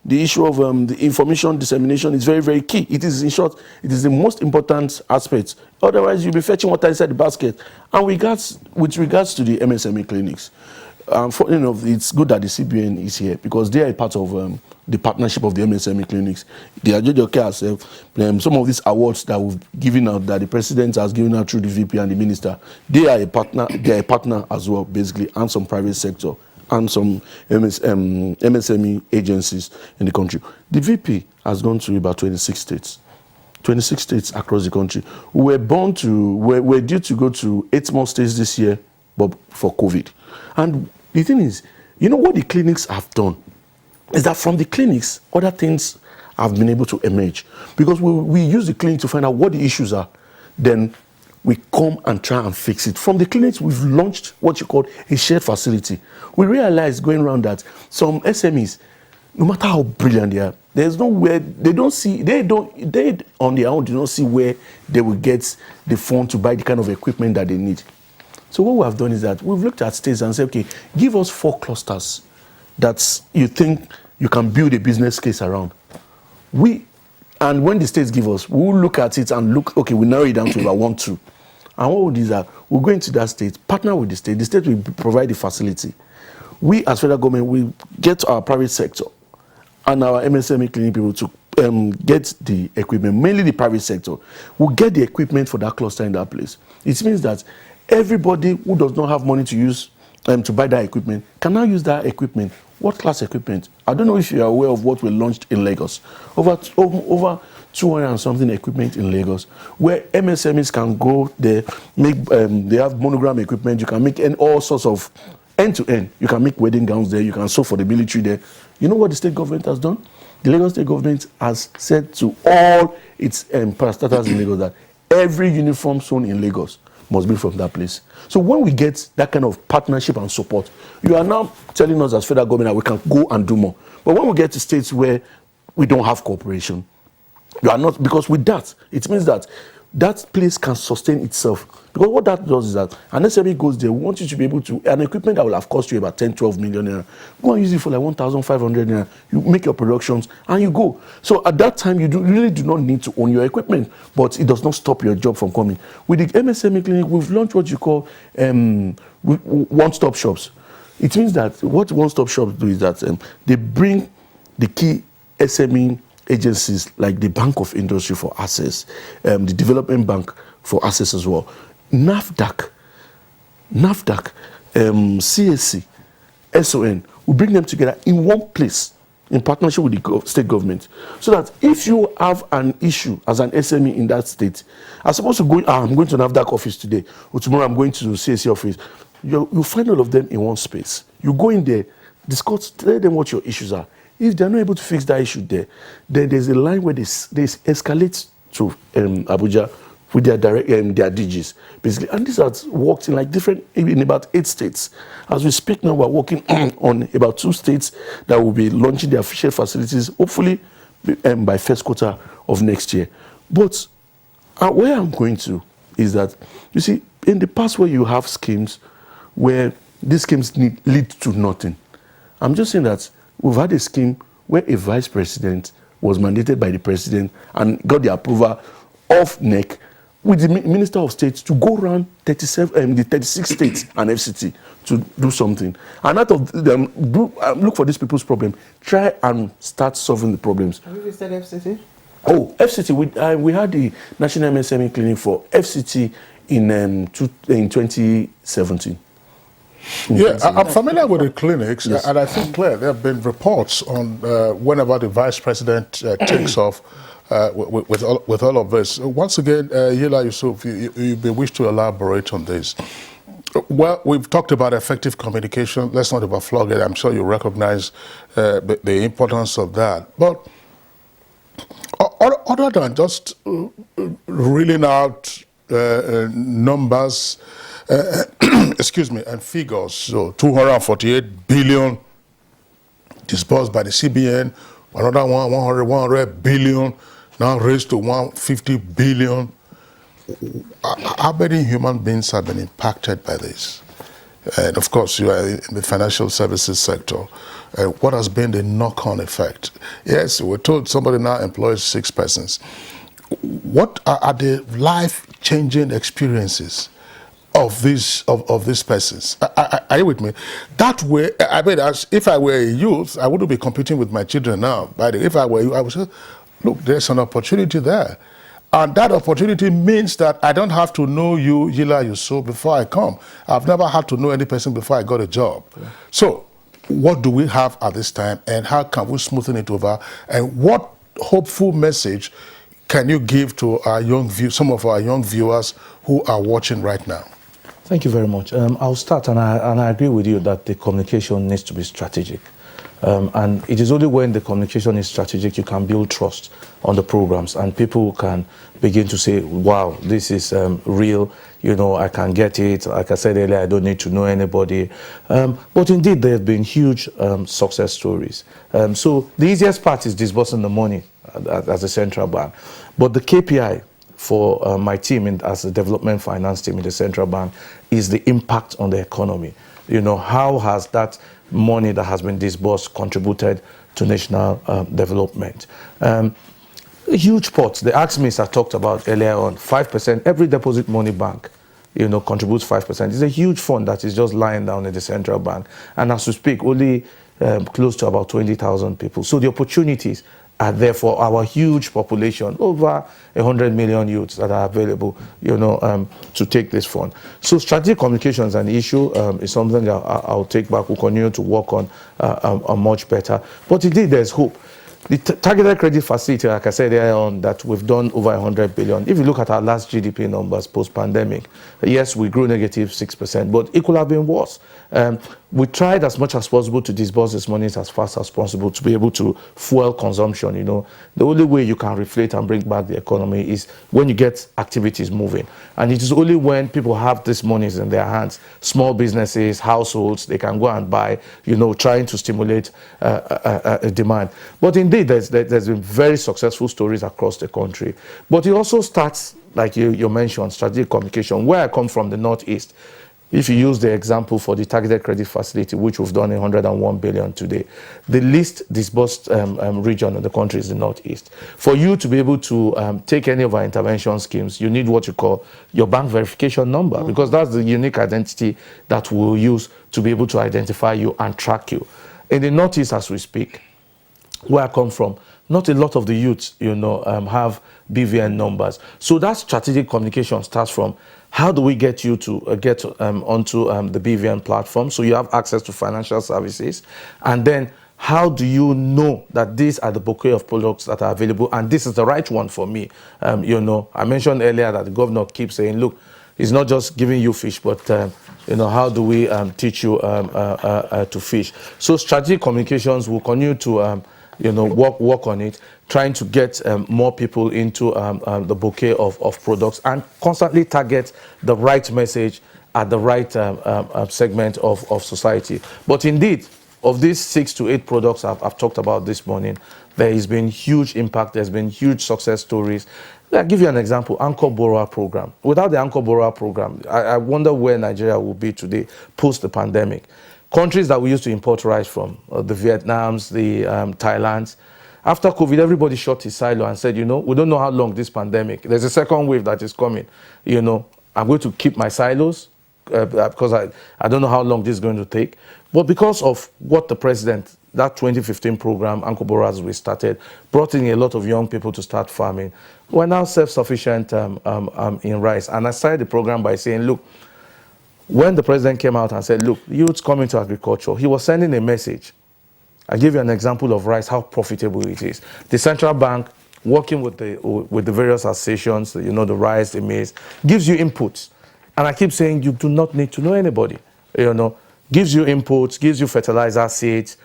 Speaker 18: the issue of the information dissemination is very, very key. It is, in short, it is the most important aspect. Otherwise, you'll be fetching water inside the basket. And with regards to the MSME clinics, it's good that the CBN is here because they are a part of the partnership of the MSME clinics. The Ajojoke herself, some of these awards that we've given out, that the president has given out through the VP and the minister, they are a partner. They are a partner as well, basically, and some private sector and some MSME agencies in the country. The VP has gone to about 26 states. 26 states across the country. We're due to go to 8 more states this year, but for COVID. And the thing is, what the clinics have done is that from the clinics, other things have been able to emerge. Because we use the clinic to find out what the issues are. Then we come and try and fix it. From the clinics, we've launched what you call a shared facility. We realized going around that some SMEs, no matter how brilliant they are, there's nowhere, they on their own do not see where they will get the fund to buy the kind of equipment that they need. So what we have done is that we've looked at states and said, okay, give us 4 clusters that you think you can build a business case around. And when the states give us, we'll look at it and look, okay, we narrow it down to about 1, 2. And what we'll do is that we'll go into that state, partner with the state will provide the facility. We as federal government will get our private sector and our MSME clinic people to get the equipment, mainly the private sector, will get the equipment for that cluster in that place. It means that everybody who does not have money to use to buy that equipment can now use that equipment. What class equipment? I don't know if you are aware of what we launched in Lagos. Over 200 and something equipment in Lagos, where MSMEs can go there, make they have monogram equipment. You can make all sorts of end-to-end. You can make wedding gowns there. You can sew for the military there. You know what the state government has done? The Lagos state government has said to all its parastatals in Lagos that every uniform sewn in Lagos must be from that place. So when we get that kind of partnership and support, you are now telling us as federal government that we can go and do more. But when we get to states where we don't have cooperation, you are not, because with that, it means that that place can sustain itself. Because what that does is that an SME goes there, we want you to be able to, an equipment that will have cost you about 10, 12 million naira, go and use it for like 1,500 naira, you make your productions and you go. So at that time, you really do not need to own your equipment, but it does not stop your job from coming. With the MSME clinic, we've launched what you call one-stop shops. It means that what one-stop shops do is that they bring the key SME agencies like the Bank of Industry for access, the Development Bank for access as well, NAFDAC, CSC, SON, we bring them together in one place in partnership with the state government, so that if you have an issue as an SME in that state, as opposed to going, I'm going to NAFDAC office today, or tomorrow I'm going to CSC office, you find all of them in one space. You go in there, discuss, tell them what your issues are. If they're not able to fix that issue there, then there's a line where they escalate to Abuja with their their DGs, basically. And this has worked in like in about 8 states. As we speak now, we're working on about 2 states that will be launching their shared facilities, hopefully by first quarter of next year. But where I'm going to is that, you see, in the past where you have schemes where these schemes lead to nothing, I'm just saying that we've had a scheme where a vice president was mandated by the president and got the approval of NEC with the Minister of State to go around the 36 states and FCT to do something. And out of them, look for these people's problem, try and start solving the problems.
Speaker 2: Have you visited FCT?
Speaker 18: Oh, FCT, we had the National MSME Clinic for FCT in 2017.
Speaker 3: Yeah, I'm familiar with the clinics, yes. And I think, Claire, there have been reports on whenever the vice president takes off with all of this. Once again, Yila, Yusuf, you may wish to elaborate on this. Well, we've talked about effective communication. Let's not overflog it. I'm sure you recognize the importance of that. But other than just reeling out numbers, excuse me, and figures, so 248 billion disbursed by the CBN, another 100 billion, now raised to 150 billion. How many human beings have been impacted by this? And of course, you are in the financial services sector. What has been the knock-on effect? Yes, we're told somebody now employs 6 persons. What are the life-changing experiences of these persons? Are you with me? That way, I mean, if I were a youth, I wouldn't be competing with my children now. But if I were you, I would say, look, there's an opportunity there. And that opportunity means that I don't have to know you, Yila, Yusuf, before I come. I've never had to know any person before I got a job. Yeah. So what do we have at this time, and how can we smoothen it over? And what hopeful message can you give to our some of our young viewers who are watching right now?
Speaker 17: Thank you very much. I'll start, and I agree with you that the communication needs to be strategic. And it is only when the communication is strategic you can build trust on the programs, and people can begin to say, wow, this is real, you know, I can get it. Like I said earlier, I don't need to know anybody. But indeed, there have been huge success stories. So the easiest part is disbursing the money as a central bank. But the KPI for my team as a development finance team in the central bank is the impact on the economy. You know, how has that money that has been disbursed contributed to national development? Huge pots. The Msmes I talked about earlier on, 5%. Every deposit money bank, you know, contributes 5%. It's a huge fund that is just lying down in the central bank. And as we speak, only close to about 20,000 people. So the opportunities are there for our huge population, over 100 million youths that are available, to take this fund. So strategic communication is an issue, is something that I'll take back. We'll continue to work on much better. But indeed, there's hope. The targeted credit facility, like I said earlier on, that we've done over 100 billion. If you look at our last GDP numbers post-pandemic, yes, we grew negative 6%, but it could have been worse. We tried as much as possible to disburse this money as fast as possible to be able to fuel consumption. The only way you can reflate and bring back the economy is when you get activities moving. And it is only when people have these monies in their hands, small businesses, households, they can go and buy, trying to stimulate demand. But indeed, there's been very successful stories across the country. But it also starts, like you mentioned, strategic communication. Where I come from, the Northeast, if you use the example for the targeted credit facility, which we've done 101 billion today, the least disbursed region of the country is the Northeast. For you to be able to take any of our intervention schemes, you need what you call your bank verification number, because that's the unique identity that we'll use to be able to identify you and track you. In the Northeast, as we speak, where I come from, not a lot of the youths, have BVN numbers. So that strategic communication starts from, how do we get you to get onto the BVN platform so you have access to financial services? And then how do you know that these are the bouquet of products that are available and this is the right one for me? I mentioned earlier that the governor keeps saying, look, it's not just giving you fish, but how do we teach you to fish? So strategic communications will continue to work on it, trying to get more people into the bouquet of products and constantly target the right message at the right segment of society. But indeed, of these 6 to 8 products I've talked about this morning, there has been huge impact, there's been huge success stories. I'll give you an example, Anchor Borrower Program. Without the Anchor Borrower Program, I wonder where Nigeria will be today post the pandemic. Countries that we used to import rice from, the Vietnams, the Thailands, after COVID, everybody shut his silo and said, we don't know how long this pandemic, there's a second wave that is coming. I'm going to keep my silos because I don't know how long this is going to take. But because of what the president, that 2015 program, Anchor Borrowers we started, brought in a lot of young people to start farming. We're now self-sufficient in rice. And I started the program by saying, look, when the president came out and said, look, youths come into agriculture, he was sending a message. I'll give you an example of rice, how profitable it is. The central bank, working with the various associations, the rice, the maize, gives you inputs. And I keep saying you do not need to know anybody. Gives you inputs, gives you fertilizer seeds.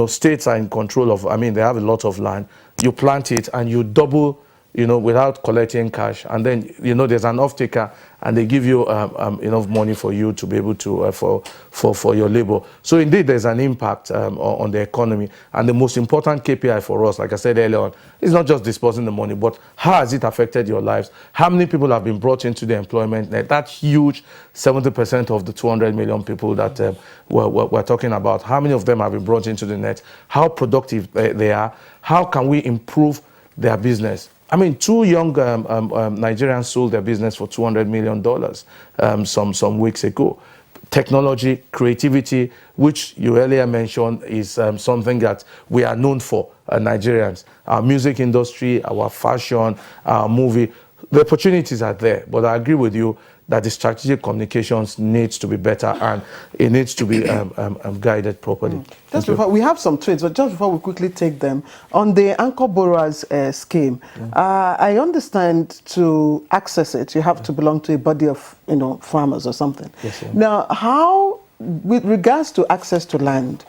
Speaker 17: States are in control of, they have a lot of land. You plant it and you double, without collecting cash. And then, there's an off-taker and they give you enough money for you to be able to, for your labor. So indeed, there's an impact on the economy. And the most important KPI for us, like I said earlier on, is not just disbursing the money, but how has it affected your lives? How many people have been brought into the employment net? That huge 70% of the 200 million people that we're talking about, how many of them have been brought into the net? How productive they are? How can we improve their business? 2 young Nigerians sold their business for $200 million some weeks ago. Technology, creativity, which you earlier mentioned, is something that we are known for, Nigerians. Our music industry, our fashion, our movie, the opportunities are there. But I agree with you that the strategic communications needs to be better and it needs to be guided properly.
Speaker 2: Just before, we have some tweets, but just before we quickly take them, on the Anchor Borrowers scheme, I understand to access it, you have to belong to a body of farmers or something.
Speaker 17: Yes, yeah.
Speaker 2: Now, how, with regards to access to land,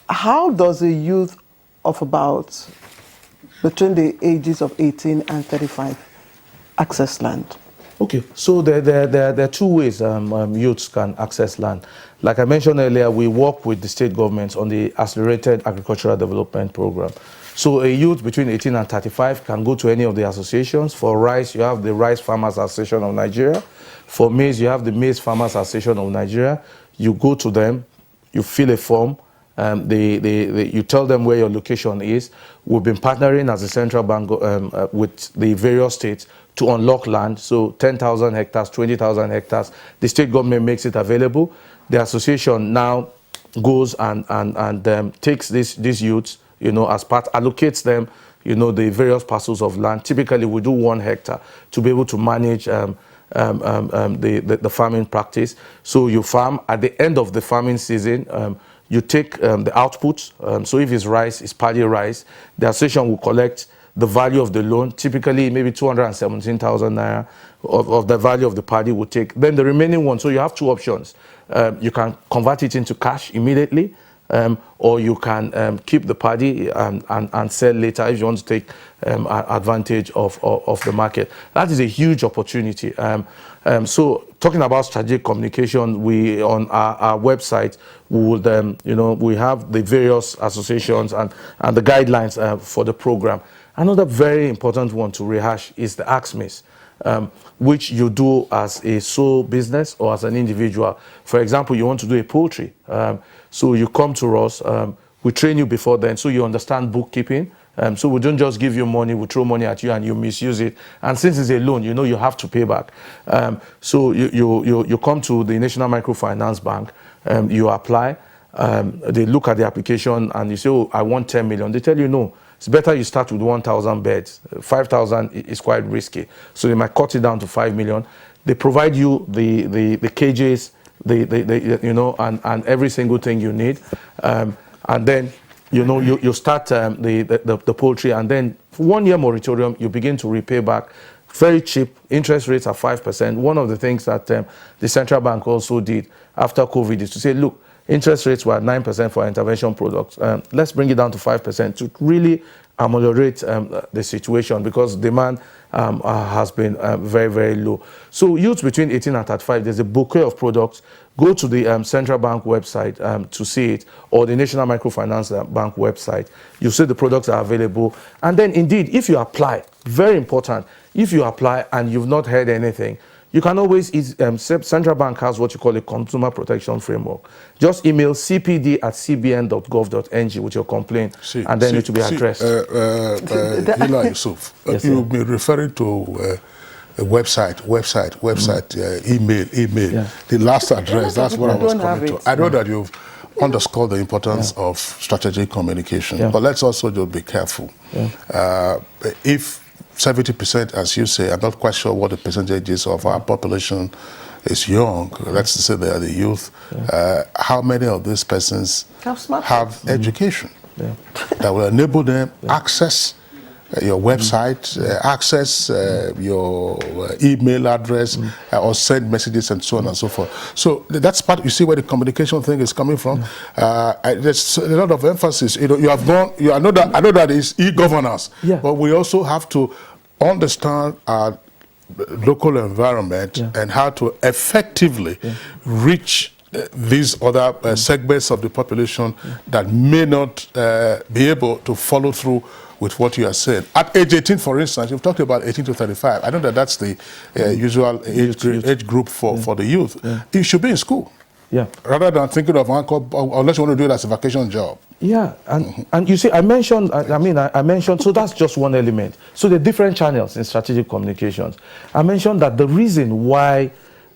Speaker 2: how does a youth of about between the ages of 18 and 35 access land?
Speaker 17: Okay, so there are 2 ways youths can access land. Like I mentioned earlier, we work with the state governments on the Accelerated Agricultural Development Program. So a youth between 18 and 35 can go to any of the associations. For rice, you have the Rice Farmers Association of Nigeria. For maize, you have the Maize Farmers Association of Nigeria. You go to them, you fill a form, you tell them where your location is. We've been partnering as a central bank with the various states to unlock land, so 10,000 hectares, 20,000 hectares. The state government makes it available. The association now goes and takes these youths, as part, allocates them, you know, the various parcels of land. Typically, we do 1 hectare to be able to manage the farming practice. So you farm. At the end of the farming season, you take the outputs. So if it's rice, it's paddy rice. The association will collect the value of the loan, typically maybe 217,000 naira of the value of the paddy will take. Then the remaining one, so you have 2 options. You can convert it into cash immediately, or you can keep the paddy and sell later if you want to take advantage of the market. That is a huge opportunity. So talking about strategic communication, we on our website we would you know, we have the various associations and the guidelines for the program. Another very important one to rehash is the Msmes, which you do as a sole business or as an individual. For example, you want to do a poultry. So you come to us, we train you before then, so you understand bookkeeping. So we don't just give you money, we throw money at you and you misuse it. And since it's a loan, you know you have to pay back. So you come to the National Microfinance Bank, you apply, they look at the application and you say, oh, I want 10 million. They tell you no. It's better you start with 1,000 beds. 5,000 is quite risky. So they might cut it down to 5 million. They provide you the cages, you know, and every single thing you need. And then, you know, you start the poultry, and then for 1 year moratorium, you begin to repay back. Very cheap. Interest rates are 5%. One of the things that the central bank also did after COVID is to say, look, interest rates were 9% for intervention products. Let's bring it down to 5% to really ameliorate the situation, because demand has been very, very low. So youths between 18 and 35, there's a bouquet of products. Go to the central bank website to see it, or the National Microfinance Bank website. You see the products are available. And then indeed, if you apply, very important, if you apply and you've not heard anything, you can always, Central Bank has what you call a consumer protection framework. Just email cpd@cbn.gov.ng with your complaint, and then it will be addressed.
Speaker 3: Yila, Yusuf,
Speaker 17: yes,
Speaker 3: you've been referring to a website, email. Yeah. The last address, that's what I was coming to. I know that you've underscored the importance of strategic communication, but let's also just be careful. If 70%, as you say, I'm not quite sure what the percentage is of our population is young. Let's say they are the youth. How many of these persons have education that will enable them access your website, access your email address, or send messages and so on and so forth. So that's part, you see where the communication thing is coming from. There's a lot of emphasis. You know, you have gone, I know that is e-governance, but we also have to understand our local environment and how to effectively reach these other segments of the population that may not be able to follow through with what you are saying. At age 18, for instance, you've talked about 18 to 35. I know that that's the usual age group for the youth. You should be in school. Rather than thinking of unless you want to do it as a vacation job. And you see, I mentioned, so that's just one element. So the different channels in strategic communications. I mentioned that the reason why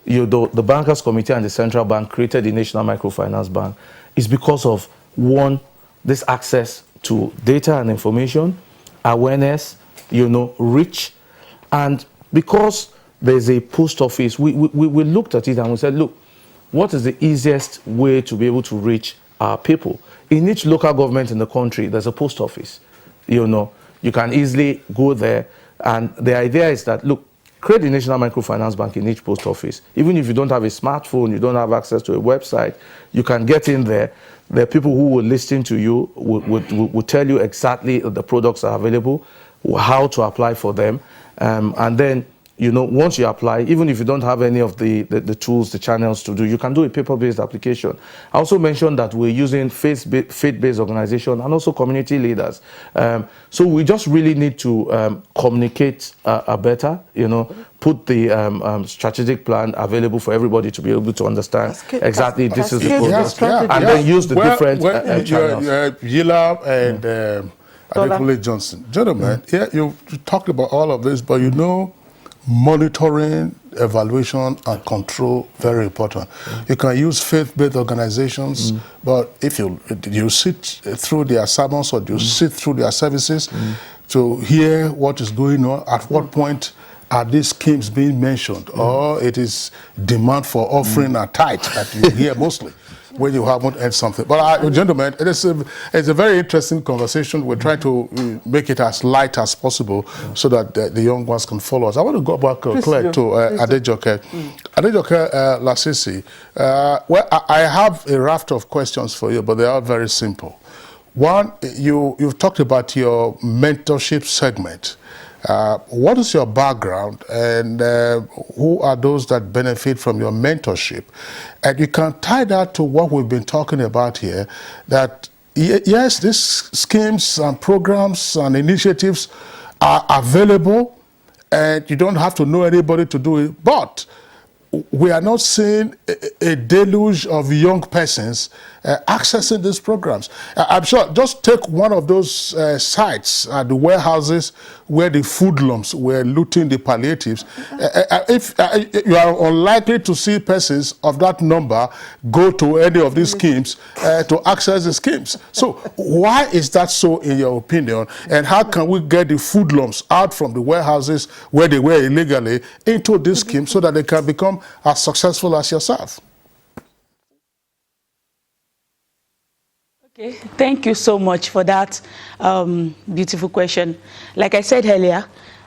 Speaker 3: the Bankers Committee and the Central Bank created the National Microfinance Bank is because of, one, this access to data and information, awareness, reach, and because there's a post office, we looked at it and we said, look, what is the easiest way to be able to reach our people? In each local government in the country, there's a post office. You can easily go there, and the idea is that, look, create the National Microfinance Bank in each post office. Even if you don't have a smartphone, you don't have access to a website, you can get in there. There are people who will listen to you, will tell you exactly the products are available, how to apply for them. And then, once you apply, even if you don't have any of the tools, the channels to do, you can do a paper-based application. I also mentioned that we're using faith-based organization and also community leaders. So we just really need to communicate better, put the strategic plan available for everybody to be able to understand exactly this is the program, and then use the different channels. Yila and Adekunle Johnson. Gentlemen, you talked about all of this, but monitoring, evaluation, and control, very important. You can use faith-based organizations, but if you sit through their sermons or you sit through their services, to hear what is going on, at what point are these schemes being mentioned, or it is demand for offering a tithe that you hear mostly when you haven't heard something. But gentlemen, it's a very interesting conversation. We're trying to make it as light as possible so that the young ones can follow us. I want to go back, Claire, to Adejoke. Adejoke Lasisi, well, I have a raft of questions for you, but they are very simple. One, you've talked about your mentorship segment. What is your background, and who are those that benefit from your mentorship? And you can tie that to what we've been talking about here, that yes, these schemes and programs and initiatives are available, and you don't have to know anybody to do it, but we are not seeing a deluge of young persons accessing these programs. I'm sure, just take one of those sites at the warehouses where the food lumps were looting the palliatives. If you are unlikely to see persons of that number go to any of these schemes to access the schemes. So why is that so in your opinion? And how can we get the food lumps out from the warehouses where they were illegally into this scheme so that they can become as successful as yourself?
Speaker 19: Okay, thank you so much for that beautiful question. Like I said earlier,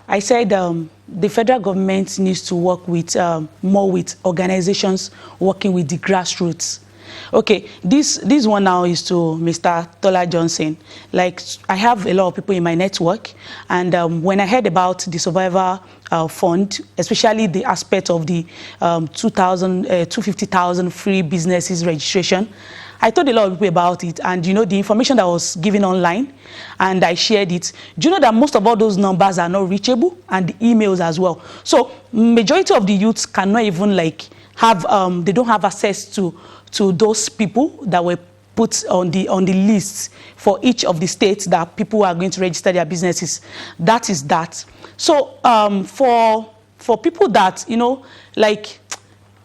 Speaker 19: I said the federal government needs to work with more with organizations working with the grassroots. Okay, this one now is to Mr. Tola Johnson. Like, I have a lot of people in my network, and when I heard about the Survivor Fund, especially the aspect of the 250,000 free businesses registration, I told a lot of people about it, and you know, the information that was given online, and I shared it. Do you know that most of all those numbers are not reachable, and the emails as well? So majority of the youths cannot even like have, they don't have access to those people that were put on the list for each of the states that people are going to register their businesses. That is that. So for people that, you know, like,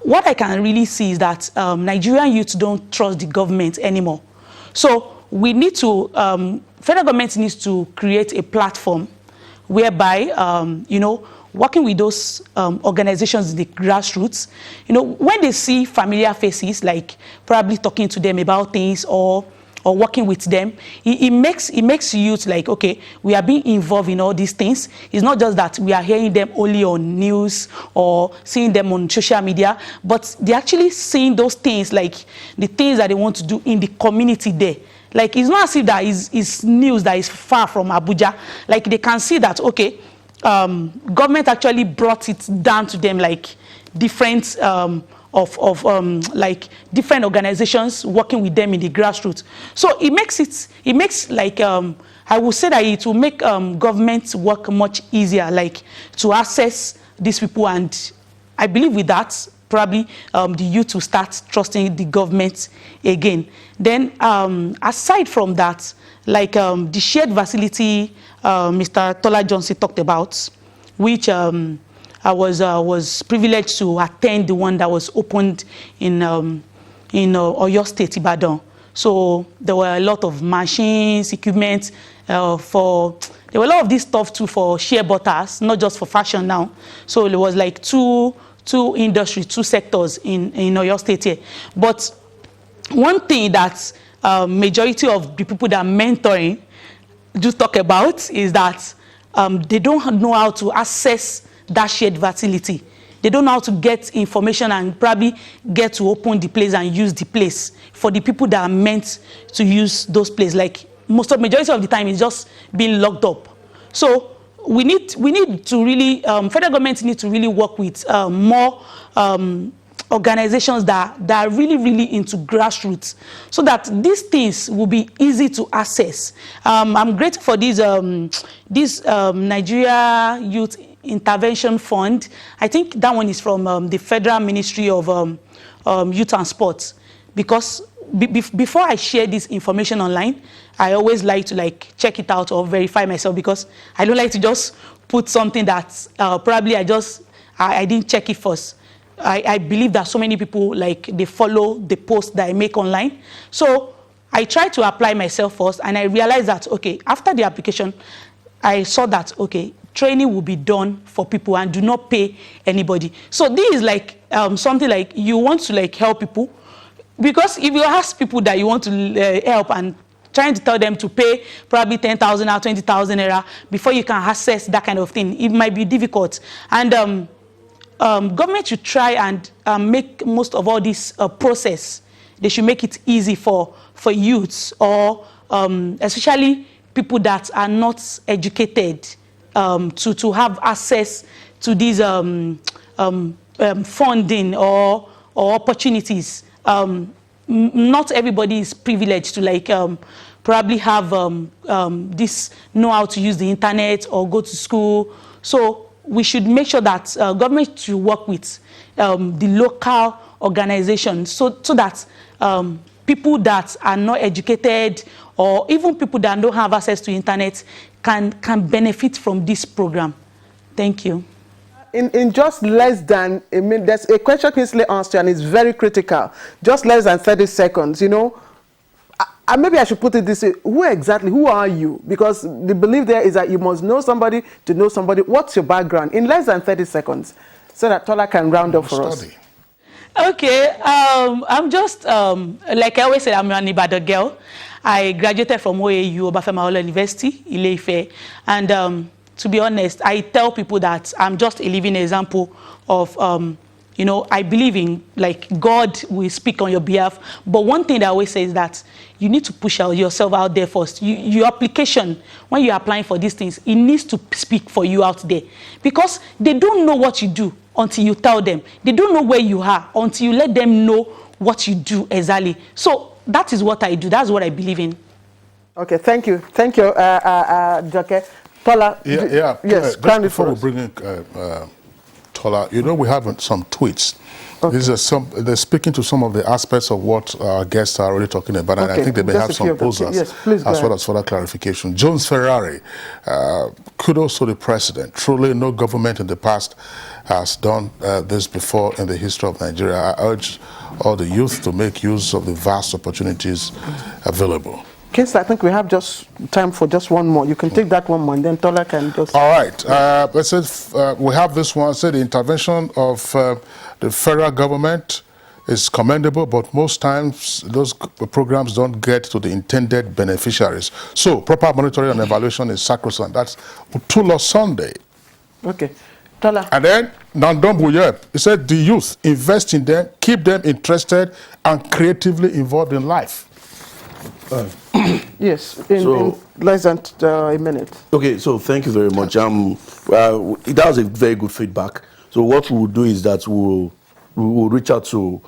Speaker 19: what I can really see is that Nigerian youths don't trust the government anymore. So we need to, federal government needs to create a platform whereby, you know, working with those organizations in the grassroots, you know, when they see familiar faces, like probably talking to them about things or working with them, it makes youth like, okay, we are being involved in all these things. It's not just that we are hearing them only on news or seeing them on social media, but they're actually seeing those things, like the things that they want to do in the community there. Like, it's not as if that is news that is far from Abuja. Like, they can see that, okay, government actually brought it down to them, like different like different organizations working with them in the grassroots. So it makes like I would say that it will make government work much easier, like to access these people, and I believe with that probably the youth will start trusting the government again. Then aside from that, like the shared facility Mr. Tola Johnson talked about, which I was privileged to attend, the one that was opened in Oyo State, Ibadan. So there were a lot of machines, equipment there were a lot of this stuff too for shea butters, not just for fashion now. So there was like two industries, two sectors in Oyo State here. But one thing that majority of the people that I'm mentoring do talk about is that they don't know how to access that shared facility. They don't know how to get information and probably get to open the place and use the place for the people that are meant to use those places. Like majority of the time, it's just being locked up. So we need to really, federal government needs to really work with more organizations that are really into grassroots, so that these things will be easy to access. I'm grateful for this Nigeria Youth Intervention Fund. I think that one is from the Federal Ministry of Youth and Sports, because before I share this information online, I always like to check it out or verify myself, because I don't like to just put something that probably I didn't check it first. I believe that so many people, they follow the post that I make online. So I try to apply myself first, and I realize that, okay, after the application, I saw that, okay, training will be done for people and do not pay anybody. So this is like something like you want to like help people, because if you ask people that you want to help and trying to tell them to pay probably 10,000 or 20,000 naira before you can access that kind of thing, it might be difficult. And government should try and make most of all this process. They should make it easy for youths, or especially people that are not educated, to have access to these funding or opportunities. Not everybody is privileged to like probably have this know how to use the internet or go to school. So we should make sure that government should work with the local organizations, so that people that are not educated, or even people that don't have access to internet, can benefit from this program. Thank you.
Speaker 2: In just less than a minute, there's a question Kingsley asked you, and it's very critical. Just less than 30 seconds, you know. Maybe I should put it this way. Who are you? Because the belief there is that you must know somebody to know somebody. What's your background? In less than 30 seconds, so that Tola can round up for us.
Speaker 19: Okay, I'm just, like I always say, I'm an Ibadan girl. I graduated from OAU, Obafemi University, Ile-Ife. And to be honest, I tell people that I'm just a living example of, you know, I believe in, like, God will speak on your behalf. But one thing that I always say is that you need to push yourself out there first. Your application, when you're applying for these things, it needs to speak for you out there. Because they don't know what you do until you tell them. They don't know where you are until you let them know what you do exactly. So that is what I do. That's what I believe in.
Speaker 2: Okay, thank you. Thank you, Joke. Tola, yes,
Speaker 3: before we bring in Tola, you know, we have some tweets. Okay. They're speaking to some of the aspects of what our guests are already talking about, and I think they may have some posers, as well as further clarification. Jones Ferrari, kudos to the president. Truly, no government in the past has done this before in the history of Nigeria. I urge all the youth to make use of the vast opportunities available.
Speaker 2: Kiss, I think we have just time for just one more. You can take that one more, and then Tola can just...
Speaker 3: All right. Let's say we have this one. Say the intervention of the federal government is commendable, but most times those programs don't get to the intended beneficiaries. So proper monitoring and evaluation is sacrosanct. That's Utulo Sunday.
Speaker 2: Okay. Tola.
Speaker 3: And then Nandom he said the youth, invest in them, keep them interested and creatively involved in life.
Speaker 2: Yes, in less than a minute.
Speaker 18: Okay, so thank you very much. That was a very good feedback. So what we will do is that we will reach out to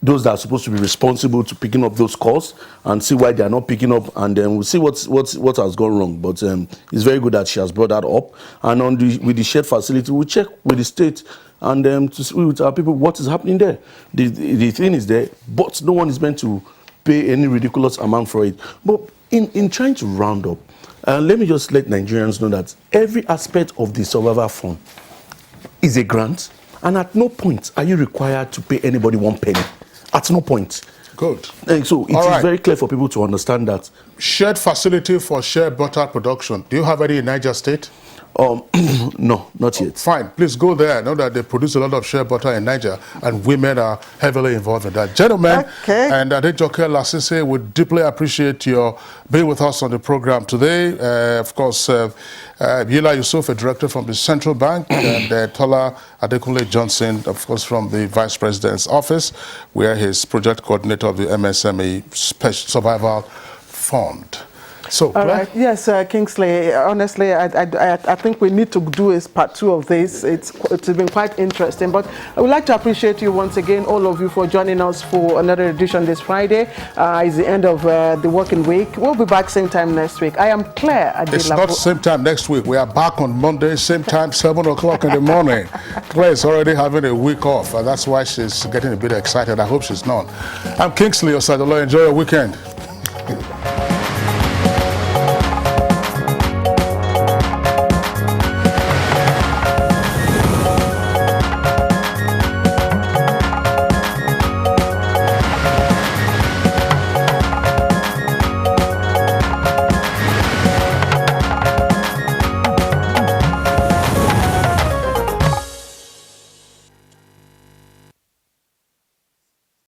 Speaker 18: those that are supposed to be responsible to picking up those calls and see why they are not picking up, and then we'll see what has gone wrong. But it's very good that she has brought that up. And with the shared facility, we'll check with the state and to see with our people what is happening there. The thing is there, but no one is meant to pay any ridiculous amount for it. But in trying to round up, let me just let Nigerians know that every aspect of the Survivor Fund is a grant, and at no point are you required to pay anybody 1 penny. At no point.
Speaker 3: Good.
Speaker 18: And so it is very clear for people to understand that.
Speaker 3: Shared facility for shared butter production. Do you have any in Niger State?
Speaker 18: No, not yet.
Speaker 3: Fine, please go there. I know that they produce a lot of shea butter in Niger, and women are heavily involved in that. Gentlemen, and Adejoke Lasise, we deeply appreciate your being with us on the program today. Of course, Yila Yusuf, a director from the Central Bank, and Tola Adekunle Johnson, of course, from the Vice President's office, where he's project coordinator of the MSME Survival Fund. So,
Speaker 2: all right. Yes, Kingsley, honestly, I think we need to do a part 2 of this. It's been quite interesting, but I would like to appreciate you once again, all of you, for joining us for another edition this Friday. It's the end of the working week. We'll be back same time next week. I am Claire Adelapo.
Speaker 3: It's not same time next week. We are back on Monday, same time, 7 o'clock in the morning. Claire is already having a week off, and that's why she's getting a bit excited. I hope she's not. I'm Kingsley Osadola. Enjoy your weekend.